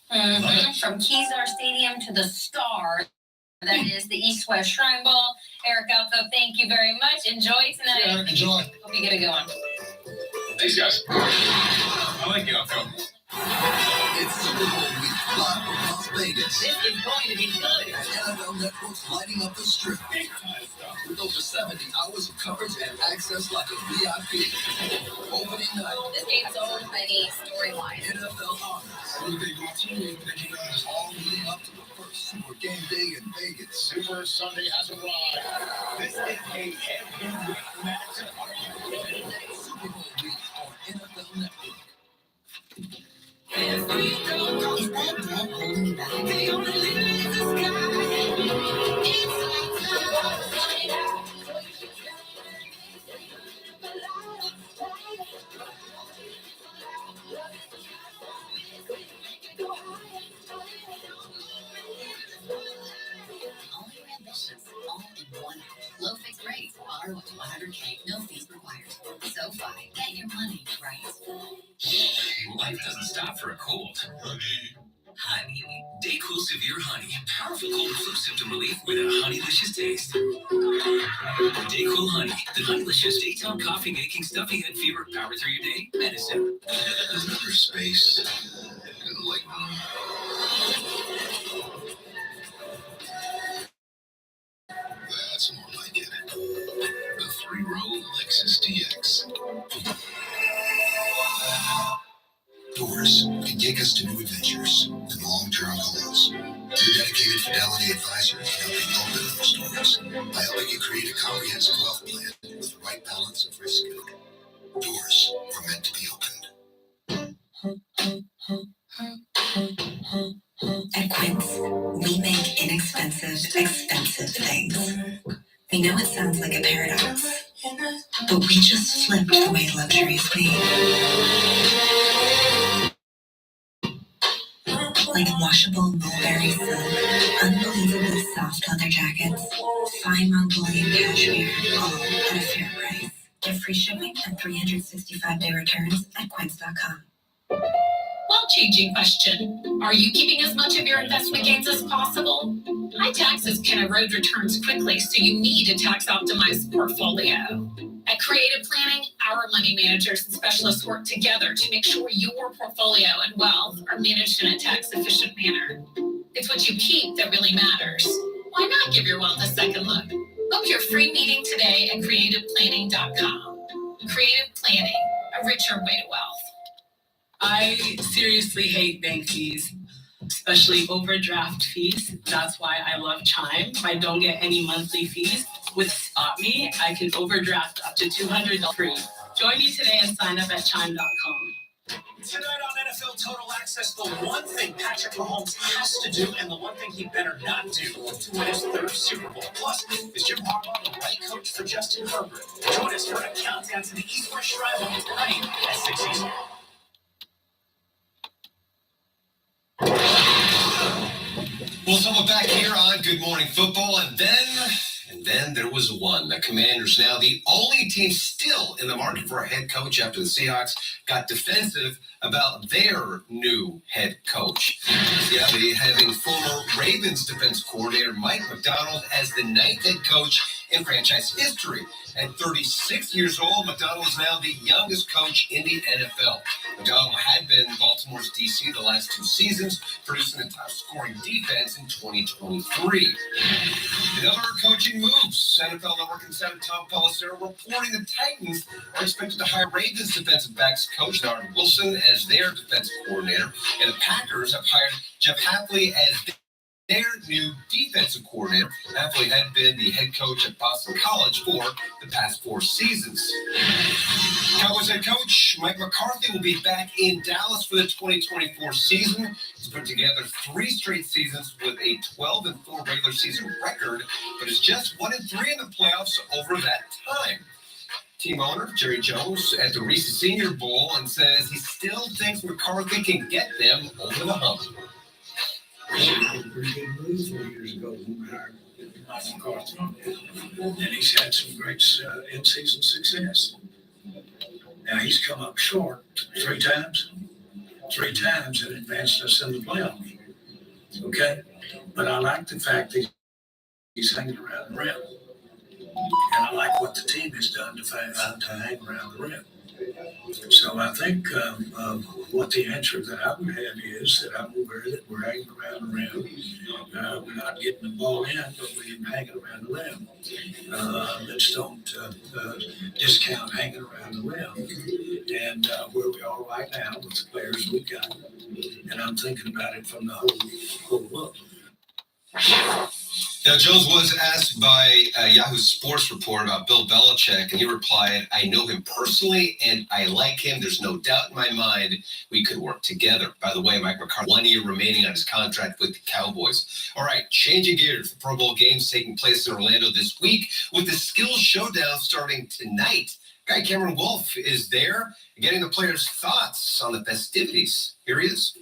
From Kezar Stadium to the Star. That is the East-West Shrine Bowl. Eric Alco, thank you very much. Enjoy tonight. Yeah, Eric, enjoy. Hope you get it going. Thanks, guys. I like you, Alco. It's Super Bowl week live from Las Vegas. This is going to be good. NFL Network's lighting up the strip. With over 70 hours of coverage and access like a VIP. Opening night. This game's so many storylines. NFL honors. Everything watching you guys all leading up to the first Super Game Day in Vegas. Super Sunday has arrived. This is a heavyweight matchup. Super Bowl week on NFL Network. Is that dead holding you back? All your ambitions, all in one. Low fixed rates, borrow up to 100K, no fees required. SoFi, get your money right. Life doesn't stop for a cold. Honey. Dayquil Severe Honey. Powerful cold and flu symptom relief with a honeylicious taste. Dayquil Honey. The honeylicious daytime coughing, aching, stuffy head fever, power through your day medicine. Another space. And like that's more like it. The 3-row Lexus DX. Doors can take us to new adventures and long-term goals. Your dedicated Fidelity advisor can help you open those doors by helping you create a comprehensive wealth plan with the right balance of risk. Doors are meant to be opened. At Quince, we make inexpensive, expensive things. I know it sounds like a paradox, but we just flipped the way luxury is made. Like washable mulberry silk, unbelievably soft leather jackets, fine Mongolian cashmere, all at a fair price. Get free shipping and 365-day returns at quince.com. Well, changing question. Are you keeping as much of your investment gains as possible? High taxes can erode returns quickly, so you need a tax-optimized portfolio. At Creative Planning, our money managers and specialists work together to make sure your portfolio and wealth are managed in a tax-efficient manner. It's what you keep that really matters. Why not give your wealth a second look? Book your free meeting today at creativeplanning.com. Creative Planning, a richer way to wealth. I seriously hate bank fees, especially overdraft fees. That's why I love Chime. If I don't get any monthly fees with Spot Me, I can overdraft up to $200 free. Join me today and sign up at chime.com. Tonight on NFL Total Access, the one thing Patrick Mahomes has to do and the one thing he better not do to win his third Super Bowl. Plus, is Jim Harbaugh the right coach for Justin Herbert? Join us for a countdown to the East-West Shrine Bowl tonight at 6 Eastern. Well, so we're back here on Good Morning Football, and then there was one. The Commanders, now the only team still in the market for a head coach after the Seahawks got defensive about their new head coach. Yeah, they having former Ravens defense coordinator Mike McDonald as the ninth head coach in franchise history. At 36 years old, McDonald is now the youngest coach in the NFL. McDonald had been Baltimore's DC the last 2 seasons, producing the top scoring defense in 2023. In other coaching moves, NFL Network insider Tom Pelissero reporting the Titans are expected to hire Ravens defensive backs coach Darren Wilson as their defensive coordinator, and the Packers have hired Jeff Hafley as their new defensive coordinator. Hafley had been the head coach at Boston College for the past 4 seasons. Cowboys head coach Mike McCarthy will be back in Dallas for the 2024 season. He's put together 3 straight seasons with a 12-4 regular season record, but is just 1-3 in the playoffs over that time. Team owner Jerry Jones at the Reese Senior Bowl and says he still thinks McCarthy can get them over the hump. Pretty good moves 4 years ago when we hired Mike McCarthy. And he's had some great in-season success. Now he's come up short 3 times. 3 times and advanced us in the playoff game. Okay? But I like the fact that he's hanging around the rim. And I like what the team has done to hang around the rim. So I think what the answer that I would have is that I'm aware that we're hanging around the rim. We're not getting the ball in, but we're hanging around the rim. Let's don't discount hanging around the rim. And where we are right now with the players we got. And I'm thinking about it from the whole look. Now, Jones was asked by Yahoo Sports Report about Bill Belichick, and he replied, "I know him personally, and I like him. There's no doubt in my mind we could work together." By the way, Mike McCarthy, 1 year remaining on his contract with the Cowboys. All right, changing gears. The Pro Bowl games taking place in Orlando this week with the Skills Showdown starting tonight. Guy Cameron Wolf is there getting the players' thoughts on the festivities. Here he is.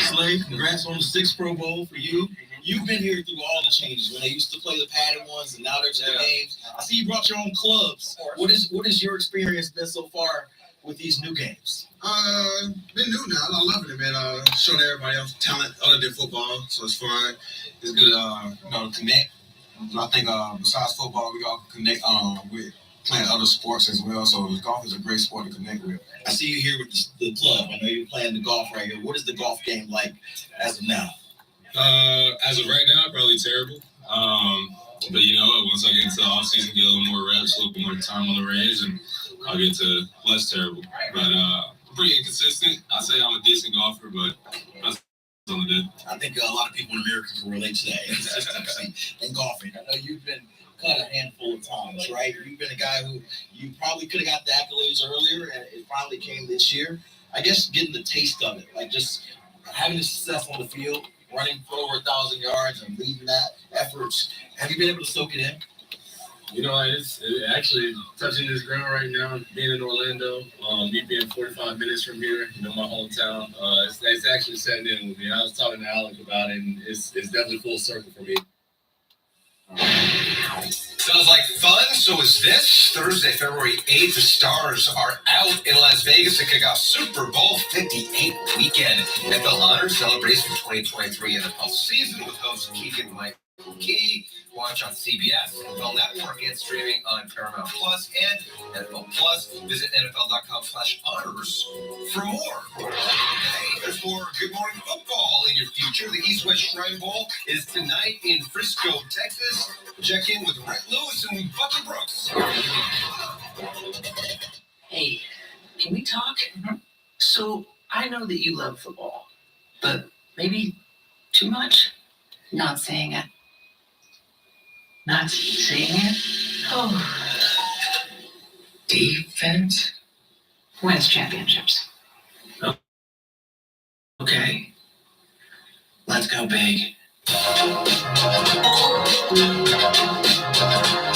Slade, congrats on the 6th Pro Bowl for you. You've been here through all the changes when they used to play the padded ones and now they're to the games. I see you brought your own clubs. What is your experience been so far with these new games? Been new now. I'm loving it, man. Showing everybody else talent other than football, so it's fun. It's good, to connect. So I think besides football, we all connect with playing other sports as well. So golf is a great sport to connect with. I see you here with the club. I know you're playing the golf right here. What is the golf game like as of now? As of right now, probably terrible. But once I get into the off season, get a little more reps, a little more time on the range, and I'll get to less terrible. But pretty inconsistent. I say I'm a decent golfer, but that's on the day. I think a lot of people in America can relate to that inconsistency in golfing. I know you've been cut a handful of times, right? You've been a guy who you probably could have got the accolades earlier, and it finally came this year. I guess getting the taste of it, like just having the success on the field, running for over 1,000 yards and leading that efforts. Have you been able to soak it in? It's actually touching this ground right now, being in Orlando, me being 45 minutes from here, my hometown. It's actually setting in with me. I was talking to Alec about it, and it's definitely full circle for me. Sounds like fun. So is this. Thursday, February 8th, the Stars are out in Las Vegas to kick off Super Bowl 58 weekend. NFL Honors celebrates the 2023 NFL season with host Keegan Michael Key. Watch on CBS, NFL Network, and streaming on Paramount Plus and NFL Plus. Visit NFL.com/honors for more. Hey, there's more Good Morning Football in your future. The East-West Shrine Bowl is tonight in Frisco, Texas. Check in with Brett Lewis and Bucky Brooks. Hey, can we talk? So, I know that you love football, but maybe too much? Not saying it. Not saying it? Oh. Defense wins championships. Okay. Let's go big.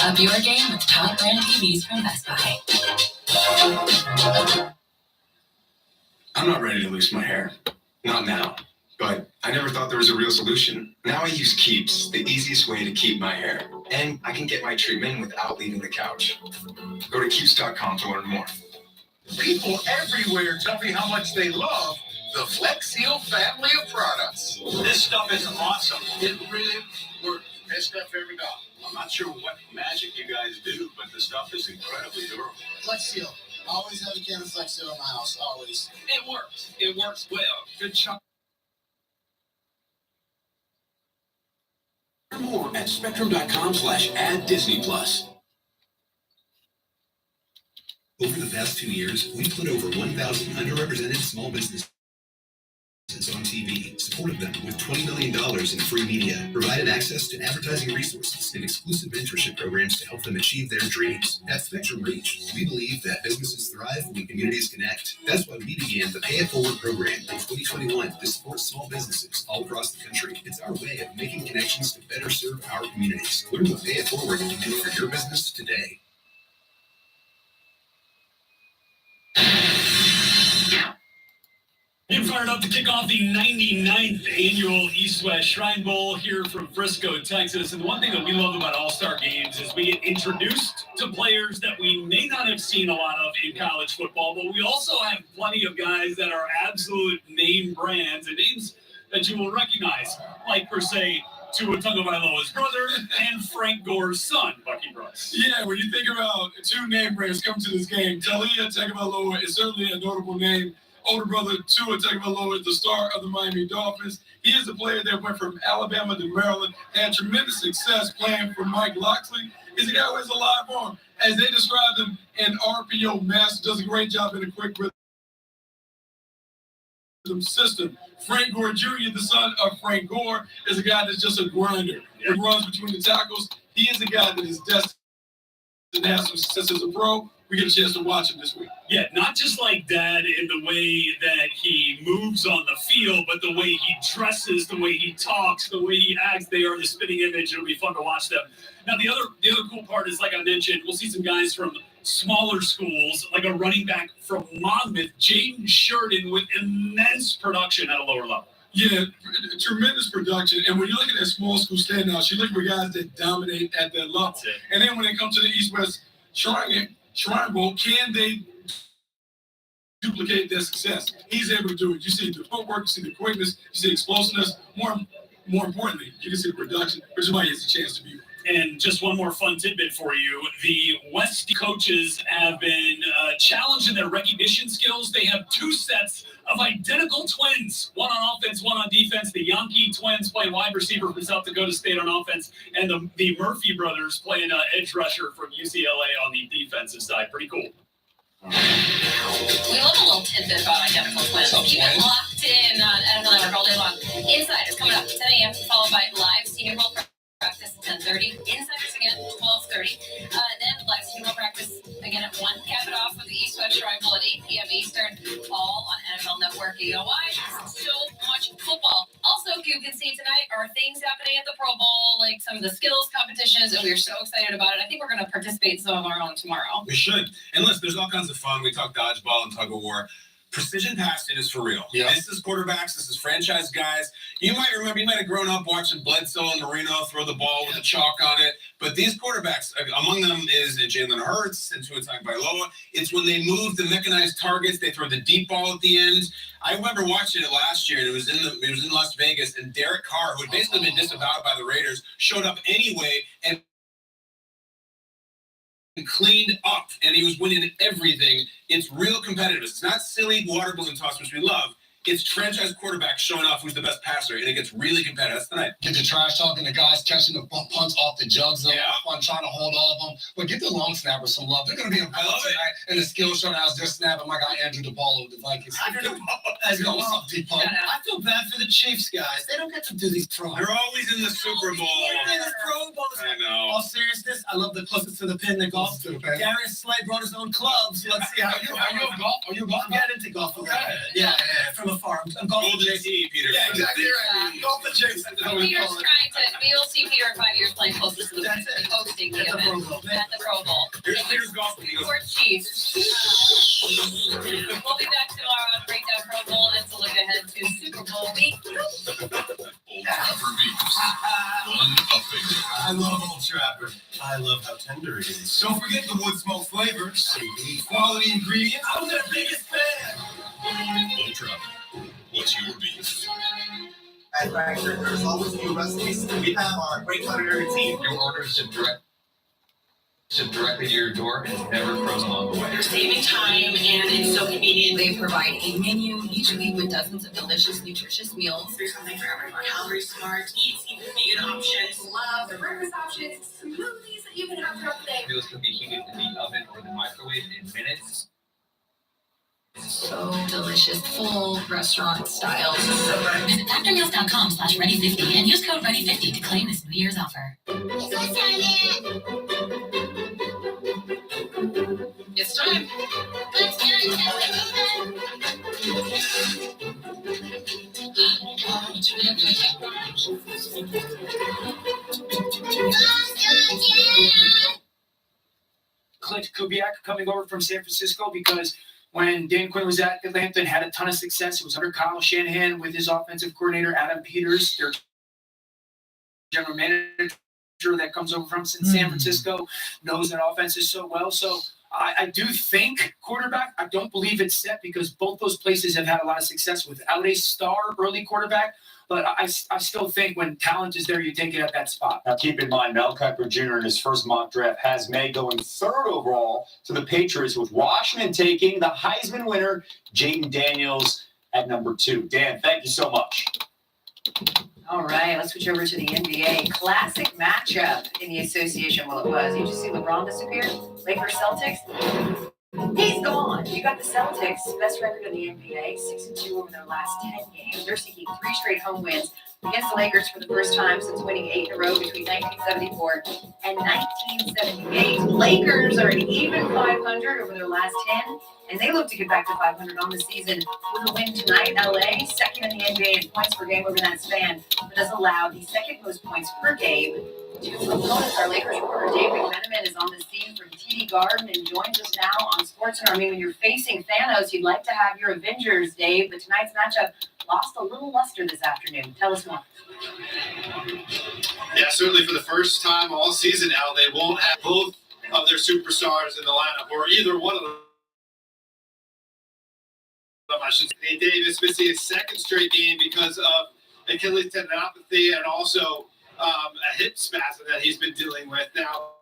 Up your game with top brand TVs from Best Buy. I'm not ready to lose my hair. Not now. But I never thought there was a real solution. Now I use Keeps, the easiest way to keep my hair. And I can get my treatment without leaving the couch. Go to Keeps.com to learn more. People everywhere tell me how much they love the Flex Seal family of products. This stuff is awesome. It really works. Best stuff ever done. I'm not sure what magic you guys do, but the stuff is incredibly durable. Flex Seal. I always have a can of Flex Seal in my house. Always. It works. It works well. Good job. More at spectrum.com/add-Disney+. Over the past 2 years, we've put over 1,000 underrepresented small businesses on TV, supported them with $20 million in free media, provided access to advertising resources and exclusive mentorship programs to help them achieve their dreams. At Spectrum Reach, we believe that businesses thrive when communities connect. That's why we began the Pay It Forward program in 2021 to support small businesses all across the country. It's our way of making connections to better serve our communities. Learn what Pay It Forward can do for your business today. Getting fired up to kick off the 99th annual East-West Shrine Bowl here from Frisco, Texas. And the one thing that we love about All-Star Games is we get introduced to players that we may not have seen a lot of in college football, but we also have plenty of guys that are absolute name brands and names that you will recognize, like per se Tua Tagovailoa's brother and Frank Gore's son, Bucky Brooks. Yeah, when you think about two name brands come to this game, Talia Tagovailoa is certainly a notable name. Older brother Tua Tagovailoa is the star of the Miami Dolphins. He is a player that went from Alabama to Maryland, had tremendous success playing for Mike Locksley. He's a guy who has a live arm. As they described him, an RPO master, does a great job in a quick rhythm system. Frank Gore Jr., the son of Frank Gore, is a guy that's just a grinder. He runs between the tackles. He is a guy that is destined to have some success as a pro. We get a chance to watch him this week. Yeah, not just like Dad in the way that he moves on the field, but the way he dresses, the way he talks, the way he acts. They are the spitting image. It'll be fun to watch them. Now, the other cool part is, like I mentioned, we'll see some guys from smaller schools, like a running back from Monmouth, Jaden Sheridan, with immense production at a lower level. Yeah, tremendous production. And when you're looking at small school standouts, you look for guys that dominate at that level. And then when they come to the East-West Shrine Bowl, can they duplicate their success? He's able to do it. You see the footwork, you see the quickness, you see the explosiveness. More importantly, you can see the production, which is why he has a chance to be. And just one more fun tidbit for you. The West coaches have been challenged in their recognition skills. They have two sets of identical twins, one on offense, one on defense. The Yankee twins playing wide receiver from South Dakota State on offense, and the Murphy brothers playing edge rusher from UCLA on the defensive side. Pretty cool. We love a little tidbit about identical twins. Keep it locked in on NFL Network all day long. Inside is coming up at 10 a.m. followed by live Senior Bowl practice at 10:30. Insiders again at 12:30. Then live Senior Bowl practice again at 1. Cap it off with the East-West Shrine Bowl at 8 p.m. Eastern. All on NFL Network. You know why? So much football. Also, if you can see tonight, are things happening at the Pro Bowl, like some of the skills competitions, and we're so excited about it. I think we're going to participate in some of our own tomorrow. We should. And listen, there's all kinds of fun. We talk dodgeball and tug of war. Precision passing is for real. Yeah. This is quarterbacks. This is franchise guys. You might remember, you might have grown up watching Bledsoe and Marino throw the ball with a chalk on it. But these quarterbacks, among them is Jalen Hurts and Tua Tagovailoa. It's when they move the mechanized targets, they throw the deep ball at the end. I remember watching it last year, and it was in Las Vegas, and Derek Carr, who had basically been disavowed by the Raiders, showed up anyway and cleaned up, and he was winning everything. It's real competitive. It's not silly water balloon toss, which we love. It's franchise quarterback showing off who's the best passer, and it gets really competitive. That's tonight. Get the trash talking, the guys catching the punts off the jugs, on trying to hold all of them. But get the long snappers some love. They're going to be involved tonight in the skill show now. They're snapping my guy Andrew DePaulo with the Vikings. I feel bad for the Chiefs guys. They don't get to do these pros. They're always in the Super Bowl. They're in the Pro Bowl. I know. All seriousness, I love the closest to the pin that golf. Darius Slay brought his own clubs. Let's see how you Are you a golf? Are you a golf? I'm getting into golf a little bit. Yeah, from afar. I'm golfing. JT, Peter. Yeah, exactly right. Golf the Jason. We'll see Peter in 5 years playing closest to the hosting the event at the Pro Bowl. Here's Peter's golf. For Chiefs. We'll be back tomorrow to break down Pro Bowl and to look ahead to Super Bowl week. I love Old Trapper. I love how tender it is. Don't forget the wood smoke flavor. Quality ingredients. I'm their biggest fan. Old Trapper. What's your beef? At Factor, there's always new recipes. We have our great culinary team. Your orders shipped directly to your door and it's never frozen along the way. They're saving time and it's so convenient. They provide a menu each week with dozens of delicious, nutritious meals. There's something for everyone. Calorie smart, eats, even vegan options. Love the breakfast options, smoothies that you can have throughout the day. Meals can be heated in the oven or the microwave in minutes. So delicious, full restaurant style. Visit factormeals.com/ready50 and use code ready50 to claim this New Year's offer. It's time. Clint Kubiak coming over from San Francisco because when Dan Quinn was at Atlanta and had a ton of success. It was under Kyle Shanahan with his offensive coordinator, Adam Peters, their general manager that comes over from San Francisco, knows that offenses so well. So I do think quarterback, I don't believe it's set because both those places have had a lot of success without a star early quarterback. But I still think when talent is there, you take it at that spot. Now, keep in mind, Mel Kiper Jr. in his first mock draft has May going 3rd overall to the Patriots, with Washington taking the Heisman winner, Jaden Daniels, at number 2. Dan, thank you so much. All right, let's switch over to the NBA. Classic matchup in the association. Well, it was. You just see LeBron disappear? Lakers Celtics? He's gone. You got the Celtics, best record in the NBA, 6-2 over their last 10 games. They're seeking 3 straight home wins against the Lakers for the first time since winning 8 in a row between 1974 and 1978. Lakers are an even 500 over their last 10, and they look to get back to 500 on the season with a win tonight. LA, second in the NBA in points per game over that span, but has allowed the second most points per game. 2 opponents. Our Lakers reporter Dave McMenamin is on the scene from TD Garden and joins us now on SportsCenter. I mean, when you're facing Thanos, you'd like to have your Avengers, Dave, but tonight's matchup lost a little luster this afternoon. Tell us more. Yeah, certainly for the first time all season now, they won't have both of their superstars in the lineup, or either one of them. I should say Davis missing his 2nd straight game because of Achilles tendinopathy and also a hip spasm that he's been dealing with. Now,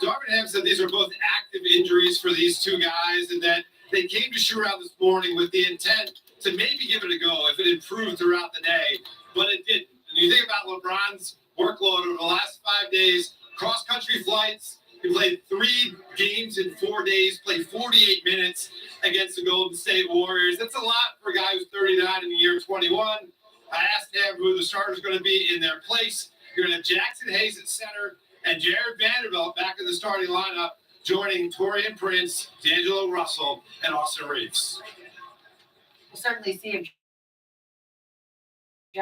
Darvin Ham said these are both active injuries for these 2 guys and that they came to shoot around this morning with the intent to maybe give it a go if it improved throughout the day, but it didn't. And you think about LeBron's workload over the last 5 days, cross-country flights. He played 3 games in 4 days, played 48 minutes against the Golden State Warriors. That's a lot for a guy who's 39 in the year 21. I asked him who the starter's going to be in their place. You're going to have Jackson Hayes at center and Jared Vanderbilt back in the starting lineup, joining Taurean Prince, D'Angelo Russell, and Austin Reeves. We'll certainly see if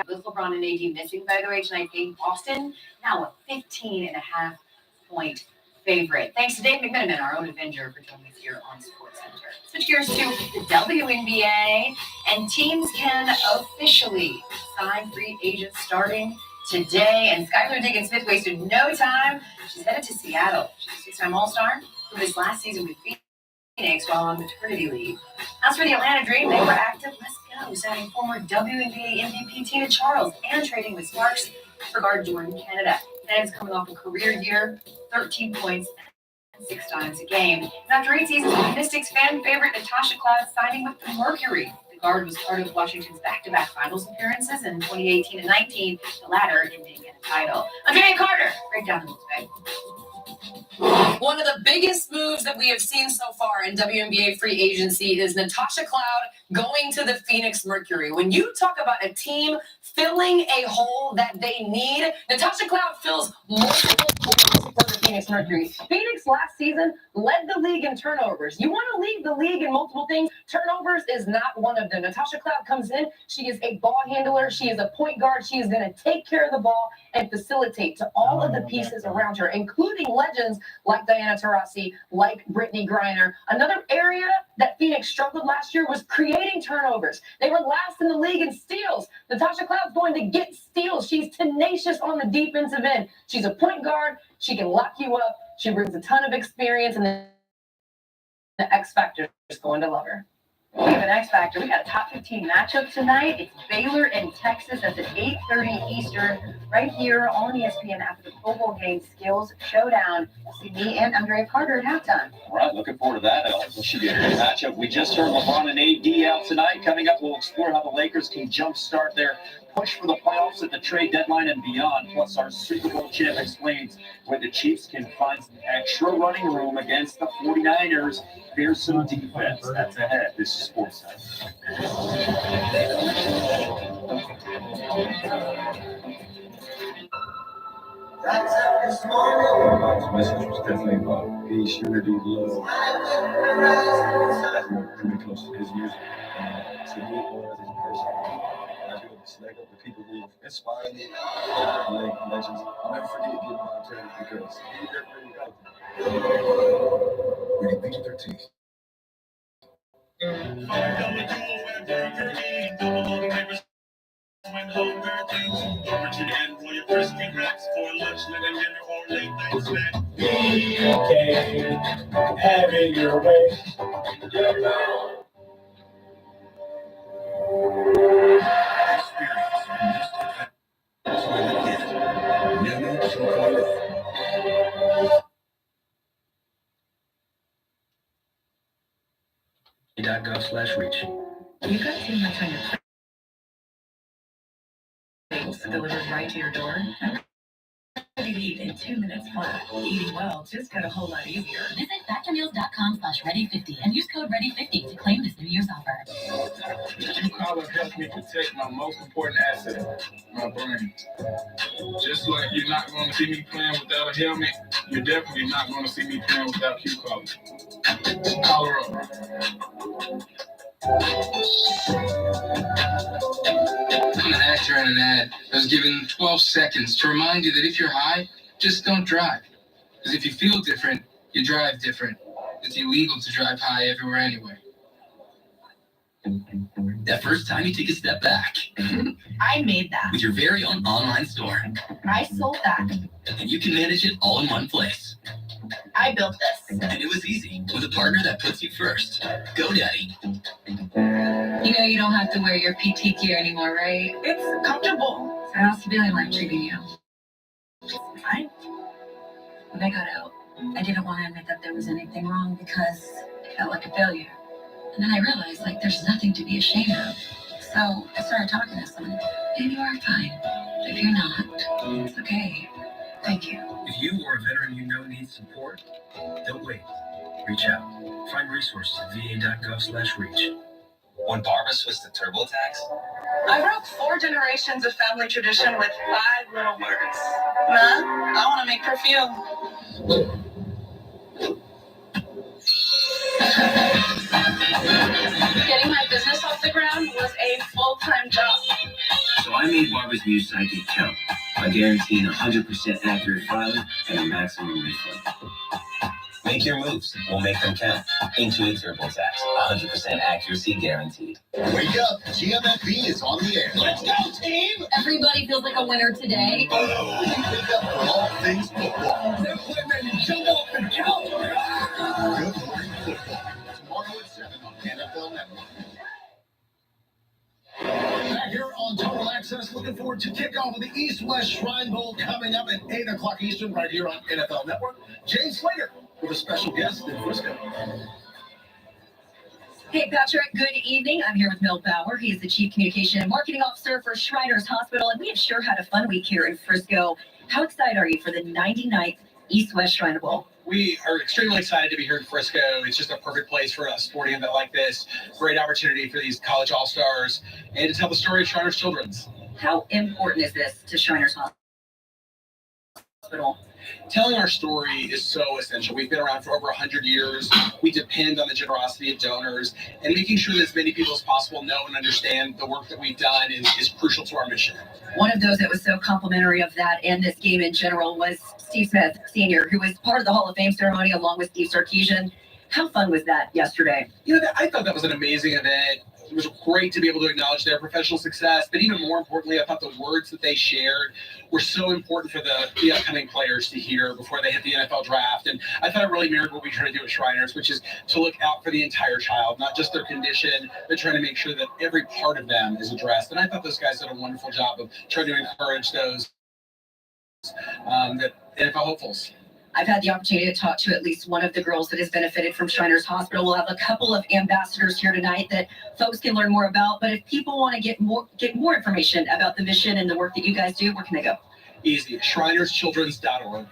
with LeBron and AD missing, by the way, tonight's game. Austin, now a 15.5 point favorite. Thanks to Dave McMenamin, our own Avenger, for joining us here on SportsCenter. Switch gears to the WNBA, and teams can officially sign free agents starting today. And Skylar Diggins-Smith wasted no time. She's headed to Seattle. She's a 6-time All-Star who this last season with Phoenix while on maternity leave. As for the Atlanta Dream, they were active. Let's go. Signing former WNBA MVP Tina Charles and trading with Sparks for guard Jordan Canada. That is coming off a career year, 13 points and 6 times a game. And after 8 seasons with the Mystics, fan favorite Natasha Cloud signing with the Mercury. The guard was part of Washington's back-to-back finals appearances in 2018 and 19, the latter ending in a title. Andrea Carter, break down the moves, babe. One of the biggest moves that we have seen so far in WNBA free agency is Natasha Cloud going to the Phoenix Mercury. When you talk about a team filling a hole that they need, Natasha Cloud fills multiple holes for the Phoenix Mercury. Phoenix last season led the league in turnovers. You want to lead the league in multiple things. Turnovers is not one of them. Natasha Cloud comes in. She is a ball handler. She is a point guard. She is going to take care of the ball and facilitate to all of the pieces around her, including legends like Diana Taurasi, like Brittany Griner. Another area that Phoenix struggled last year was creating turnovers. They were last in the league in steals. Natasha Cloud's going to get steals. She's tenacious on the defensive end. She's a point guard. She can lock you up. She brings a ton of experience, and the X Factor is going to love her. We have an X Factor. We got a top 15 matchup tonight. It's Baylor and Texas. That's at 8:30 Eastern, right here on ESPN after the Pro Bowl game. Skills Showdown. You'll see me and Andrea Carter at halftime. All right, looking forward to that. It should be a good matchup. We just heard LeBron and AD out tonight. Coming up, we'll explore how the Lakers can jumpstart their push for the playoffs at the trade deadline and beyond. Plus, our Super Bowl champ explains where the Chiefs can find some extra running room against the 49ers. Fearsome defense. That's ahead. This is SportsCenter. Everybody's message was definitely about peace, unity, love. That's what drew me close to his music. And to me, it was his person. I feel to select up the people who inspire me, like legends. I'll never forget getting my turn because he did really well. Rated PG-13. When hunger takes over to the end, roll your crispy racks for lunch, dinner, or late night snack. Okay, have it your way. .gov/reach. You got too much on your plate delivered right to your door. Ready to eat in 2 minutes flat. Eating well just got a whole lot easier. Visit factormeals.com/ready50 and use code ready50 to claim this New Year's offer. True helped me protect my most important asset, my brain. Just like you're not going to see me playing without a helmet, you're definitely not going to see me playing without Q collar. Collar up. I'm an actor in an ad. I was given 12 seconds to remind you that if you're high, just don't drive. Because if you feel different, you drive different. It's illegal to drive high everywhere anyway. That first time you take a step back. I made that. With your very own online store. I sold that. And you can manage it all in one place. I built this. And it was easy with a partner that puts you first. GoDaddy. You know you don't have to wear your PT gear anymore, right? It's comfortable. So how's the feeling like treating you? Fine. When I got out, I didn't want to admit that there was anything wrong because I felt like a failure. And then I realized, like, there's nothing to be ashamed of. So I started talking to someone. Maybe you are fine. But if you're not, it's okay. Thank you. If you or a veteran you know needs support, don't wait. Reach out. Find resources at va.gov/reach. When Barbara switched to TurboTax, I broke 4 generations of family tradition with 5 little words. Ma, I want to make perfume. Getting my business off the ground was a full-time job. So I made Barbara's new psychic count by guaranteeing 100% accurate filing and a maximum refund. make your moves. We'll make them count. Intuit TurboTax. 100% accuracy guaranteed. Wake up. GMFB is on the air. Let's go, team! Everybody feels like a winner today. We wake up for all things football. That's when they jump off and count. Good morning football. Tomorrow at 7 on NFL Network. Back here on Total Access, looking forward to kickoff of the East-West Shrine Bowl coming up at 8 o'clock Eastern right here on NFL Network. James Slater with a special guest in Frisco. Hey, Patrick, good evening. I'm here with Mel Bauer. He is the Chief Communication and Marketing Officer for Shriners Hospital, and we have sure had a fun week here in Frisco. How excited are you for the 99th East-West Shrine Bowl? We are extremely excited to be here in Frisco. It's just a perfect place for a sporting event like this. Great opportunity for these college all-stars and to tell the story of Shriners Children's. How important is this to Shriners Hospital? Telling our story is so essential. We've been around for over 100 years. We depend on the generosity of donors, and making sure that as many people as possible know and understand the work that we've done is crucial to our mission. One of those that was so complimentary of that and this game in general was Steve Smith, Sr., who was part of the Hall of Fame ceremony along with Steve Sarkisian. How fun was that yesterday? You know, I thought that was an amazing event. It was great to be able to acknowledge their professional success, but even more importantly, I thought the words that they shared were so important for the upcoming players to hear before they hit the NFL draft. And I thought it really mirrored what we try to do at Shriners, which is to look out for the entire child, not just their condition, but trying to make sure that every part of them is addressed. And I thought those guys did a wonderful job of trying to encourage those that NFL hopefuls. I've had the opportunity to talk to at least one of the girls that has benefited from Shriners Hospital. We'll have a couple of ambassadors here tonight that folks can learn more about. But if people want to get more information about the mission and the work that you guys do, where can they go? Easy. ShrinersChildren's.org. All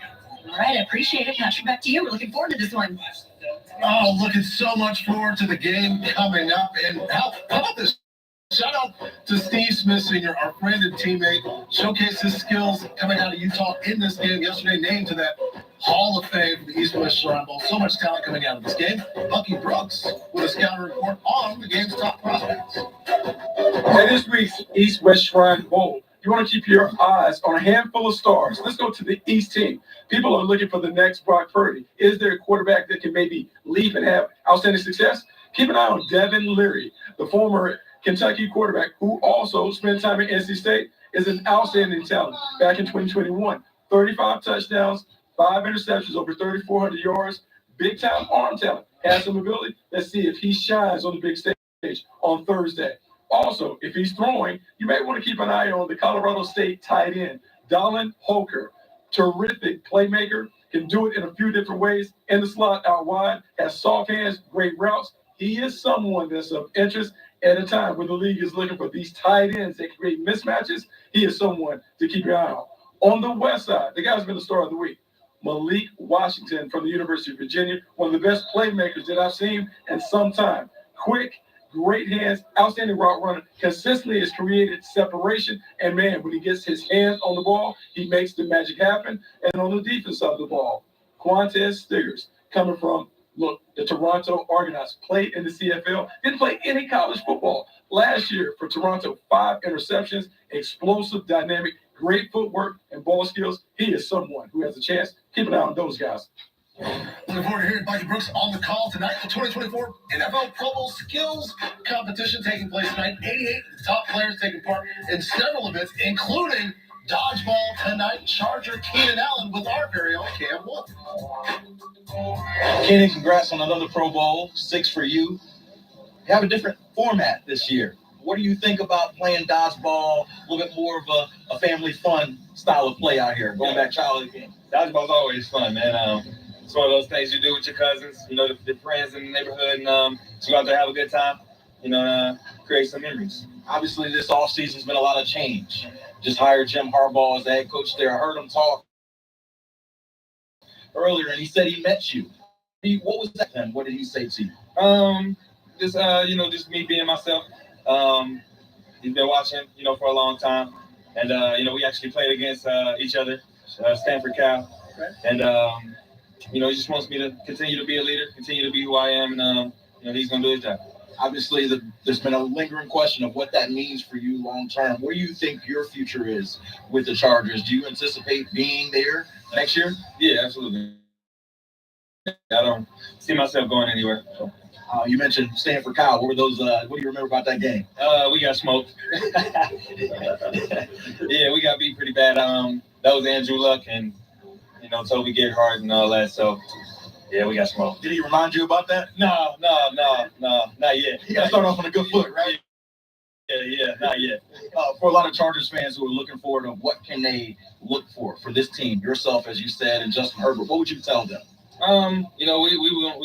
right, I appreciate it. Patrick, back to you. We're looking forward to this one. Oh, looking so much forward to the game coming up. And how about this? Shout out to Steve Smith, Sr., our friend and teammate. Showcased his skills coming out of Utah in this game yesterday, named to that Hall of Fame for the East-West Shrine Bowl. So much talent coming out of this game. Bucky Brooks with a scouting report on the game's top prospects. In this week's East-West Shrine Bowl, you want to keep your eyes on a handful of stars. Let's go to the East team. People are looking for the next Brock Purdy. Is there a quarterback that can maybe leap and have outstanding success? Keep an eye on Devin Leary, the former Kentucky quarterback who also spent time at NC State, is an outstanding talent. Back in 2021, 35 touchdowns, 5 interceptions, over 3,400 yards. Big time arm talent. Has some ability. Let's see if he shines on the big stage on Thursday. Also, if he's throwing, you may want to keep an eye on the Colorado State tight end, Dallin Holker. Terrific playmaker, can do it in a few different ways. In the slot, out wide, has soft hands, great routes. He is someone that's of interest at a time when the league is looking for these tight ends that can create mismatches. He is someone to keep your eye on. On the west side, the guy's been the star of the week. Malik Washington from the University of Virginia, one of the best playmakers that I've seen in some time. Quick, great hands, outstanding route runner, consistently has created separation, and man, when he gets his hands on the ball, he makes the magic happen. And on the defense side of the ball, Quantez Stiggers, coming from, the Toronto Argonauts, played in the CFL, didn't play any college football. Last year for Toronto, 5 interceptions, explosive, dynamic, great footwork and ball skills. He is someone who has a chance. Keep an eye on those guys. Looking forward to hearing Bucky Brooks on the call tonight. The 2024 NFL Pro Bowl Skills Competition taking place tonight. 88 of the top players taking part in several events, including dodgeball tonight. Charger Keenan Allen with our very own Cam Wolf. Keenan, congrats on another Pro Bowl. 6 for you. You have a different format this year. What do you think about playing dodgeball, a little bit more of a family fun style of play out here, going back childhood games? Dodgeball's always fun, man. It's one of those things you do with your cousins, the friends in the neighborhood, and so you go out there, have a good time, create some memories. Obviously, this offseason's been a lot of change. Just hired Jim Harbaugh as the head coach there. I heard him talk earlier, and he said he met you. What was that then? What did he say to you? Just me being myself. He's been watching, for a long time, and we actually played against each other, Stanford Cal, and he just wants me to continue to be a leader, continue to be who I am, and he's gonna do his job. Obviously, there's been a lingering question of what that means for you long term. Where do you think your future is with the Chargers? Do you anticipate being there next year? Yeah, absolutely. I don't see myself going anywhere. So. You mentioned Stanford Cal. What were those? What do you remember about that game? We got smoked. Yeah, we got beat pretty bad. That was Andrew Luck and Toby Gerhardt and all that. So yeah, we got smoked. Did he remind you about that? No, not yet. You got to start off on a good foot, right? Yeah, not yet. For a lot of Chargers fans who are looking forward to what can they look for this team, yourself, as you said, and Justin Herbert, what would you tell them? We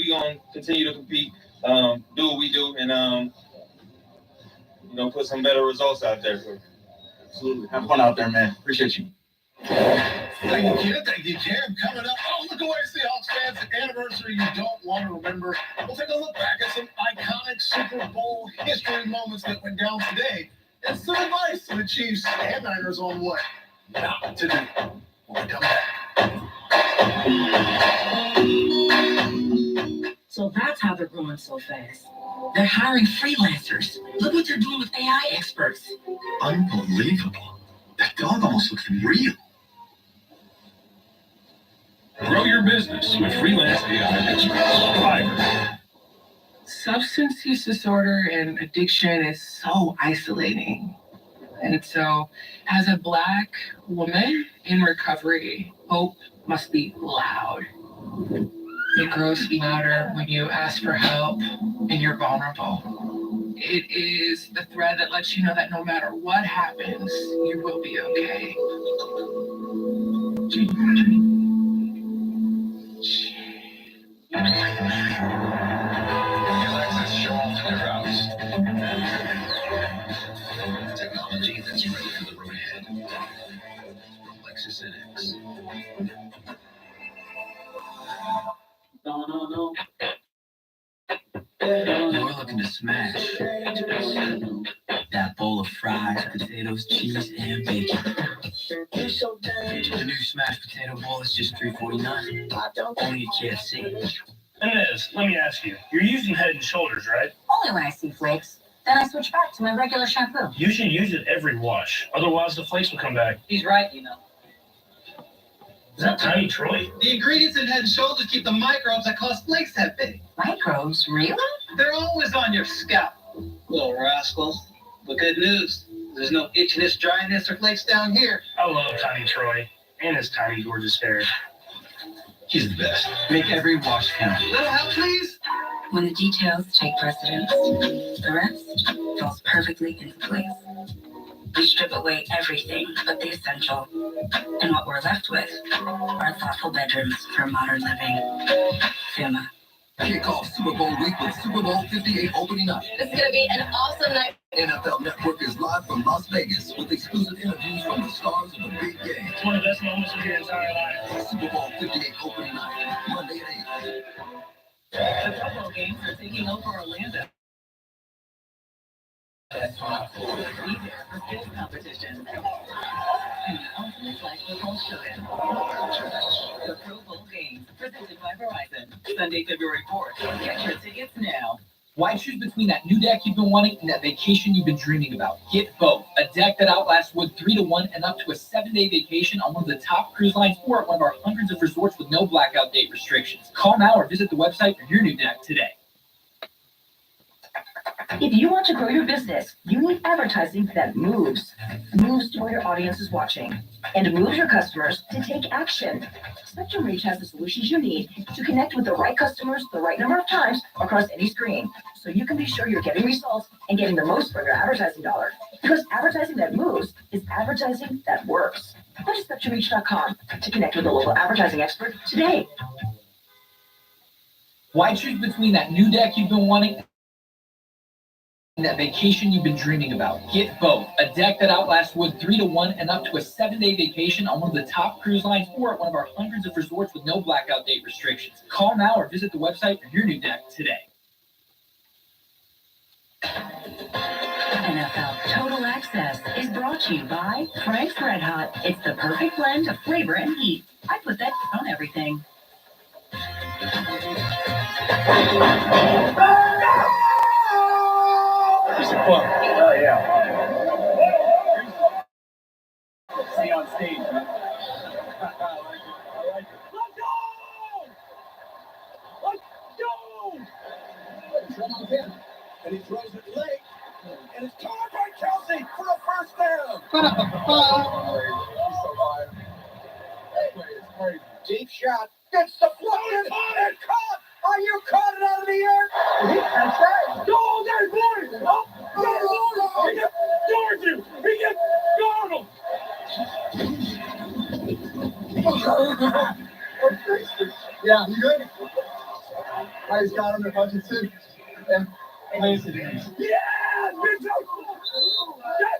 gonna continue to compete, do what we do, and put some better results out there. Absolutely. Have fun out there, man. Appreciate you. Thank you, kid. Thank you, Cam. Coming up, look away, Seahawks fans. An anniversary you don't want to remember. We'll take a look back at some iconic Super Bowl history moments that went down today, and some advice to the Chiefs and Niners on what not to do when we come back. So that's how they're growing so fast. They're hiring freelancers. Look what they're doing with AI experts. Unbelievable. That dog almost looks real. Grow your business with freelance AI experts. Fiverr. Substance use disorder and addiction is so isolating. And so, as a Black woman in recovery, hope must be loud. It grows louder when you ask for help and you're vulnerable. It is the thread that lets you know that no matter what happens, you will be okay. Alexis, show off to their house. Technology that's ready for the road ahead. Lexus NX. We're looking to smash that bowl of fries, potatoes, cheese, and bacon. The new smashed potato bowl is just $3.49. Only at KFC. Inez, let me ask you. You're using Head and Shoulders, right? Only when I see flakes. Then I switch back to my regular shampoo. You should use it every wash. Otherwise, the flakes will come back. He's right, you know. Is that Tiny Troy? The ingredients in Head and Shoulders keep the microbes that cause flakes that big. Microbes? Really? They're always on your scalp, little rascals. But good news, there's no itchiness, dryness, or flakes down here. I love Tiny Troy and his tiny, gorgeous hair. He's the best. Make every wash count. Little help, please? When the details take precedence, the rest falls perfectly into place. We strip away everything but the essential, and what we're left with are thoughtful bedrooms for modern living. FEMA. Kick off Super Bowl week with Super Bowl 58 opening night. It's going to be an awesome night. NFL Network is live from Las Vegas with exclusive interviews from the stars of the big game. It's one of the best moments of your entire life. Super Bowl 58 opening night, Monday at 8. The football games are taking over Orlando. Be there for skills competition. And the ultimate flag football showdown. The Pro Bowl games, presented by Verizon. Sunday, February 4th. Get your tickets now. Why choose between that new deck you've been wanting and that vacation you've been dreaming about? Get both. A deck that outlasts wood 3-to-1 and up to a 7-day vacation on one of the top cruise lines or at one of our hundreds of resorts with no blackout date restrictions. Call now or visit the website for your new deck today. If you want to grow your business, you need advertising that moves to where your audience is watching, and moves your customers to take action. Spectrum Reach has the solutions you need to connect with the right customers the right number of times across any screen, so you can be sure you're getting results and getting the most for your advertising dollar. Because advertising that moves is advertising that works. Go to SpectrumReach.com to connect with a local advertising expert today. Why choose between that new deck you've been wanting and that vacation you've been dreaming about? Get both. A deck that outlasts wood 3-to-1 and up to a 7-day vacation on one of the top cruise lines or at one of our hundreds of resorts with no blackout date restrictions. Call now or visit the website for your new deck today. NFL Total Access is brought to you by Frank's Red Hot. It's the perfect blend of flavor and heat. I put that on everything. Oh, yeah. See on stage, man. Let's go! And he throws it late. And it's caught by Kelsey for a first down. It's crazy. Deep shot. Gets the floater. And caught. Are you caught it out of the air? That's right. Go, there's Boyd. Oh, there's Boyd. He gets Darnold. Yeah, you good? I just got him to Hutchinson. And Mason. Yeah! Big time!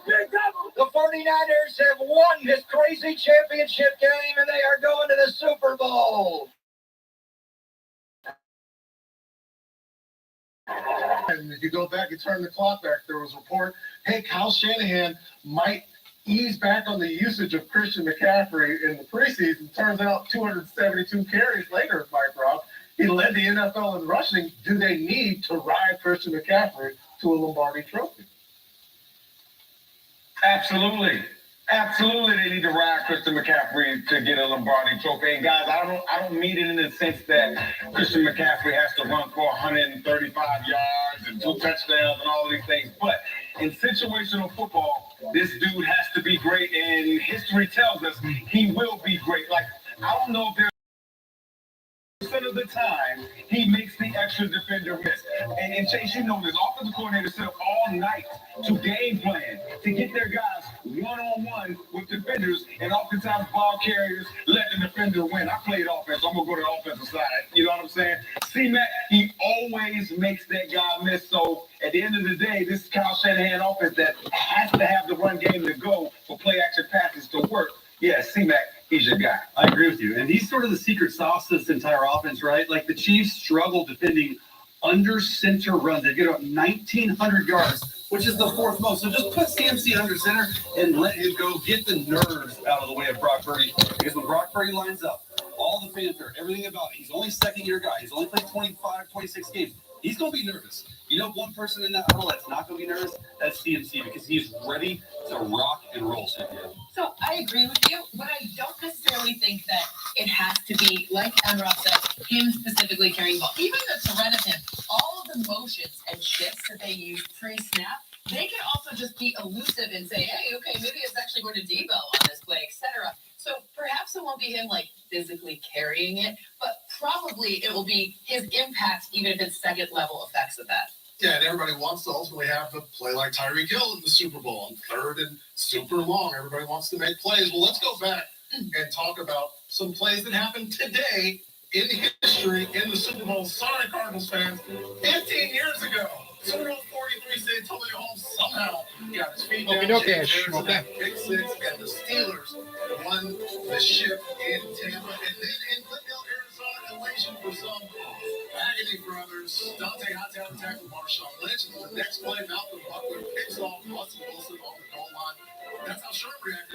Big time! The 49ers have won this crazy championship game, and they are going to the Super Bowl. And if you go back and turn the clock back, there was a report, hey, Kyle Shanahan might ease back on the usage of Christian McCaffrey in the preseason. Turns out 272 carries later, Mike Rob. He led the NFL in rushing. Do they need to ride Christian McCaffrey to a Lombardi trophy? Absolutely. Absolutely, they need to ride Christian McCaffrey to get a Lombardi trophy. And guys, I don't mean it in the sense that Christian McCaffrey has to run for 135 yards and 2 touchdowns and all of these things. But in situational football, this dude has to be great, and history tells us he will be great. Like, I don't know if there's of the time he makes the extra defender miss. And Chase, you know this, offensive coordinator set up all night to game plan to get their guys one-on-one with defenders, and oftentimes ball carriers let the defender win. I played offense, so I'm gonna go to the offensive side. You know what I'm saying? C-Mac, he always makes that guy miss. So at the end of the day, this is Kyle Shanahan offense that has to have the run game to go for play action passes to work. Yeah, C-Mac, he's your guy. I agree with you. And he's sort of the secret sauce to this entire offense, right? Like the Chiefs struggle defending under center runs. They get about 1,900 yards, which is the 4th most. So just put CMC under center and let him go get the nerves out of the way of Brock Purdy. Because when Brock Purdy lines up, all the fanfare, everything about it, he's only second-year guy. He's only played 25, 26 games. He's going to be nervous. You know, one person in that huddle that's not going to be nervous, that's CMC, because he's ready to rock and roll. So I agree with you, but I don't necessarily think that it has to be, like Enrob said, him specifically carrying the ball. Even the threat of him, all of the motions and shifts that they use pre-snap, they can also just be elusive and say, hey, okay, maybe it's actually going to Debo on this play, etc. So perhaps it won't be him like physically carrying it, but probably it will be his impact, even if it's second level effects of that. Yeah, and everybody wants to ultimately have the play like Tyreek Hill in the Super Bowl on third and super long. Everybody wants to make plays. Well, let's go back and talk about some plays that happened today in history in the Super Bowl. Sorry, Cardinals fans, 15 years ago. Super Bowl 43, St. Antonio Holmes somehow got his feet down. Okay. Big six, and the Steelers won the ship in Tampa. And then in Glendale, Arizona, elation for some Agony brothers. Dante Hightower tackled Marshawn Lynch. And the next play, Malcolm Butler picks off Russell Wilson on the goal line. That's how Sherm reacted.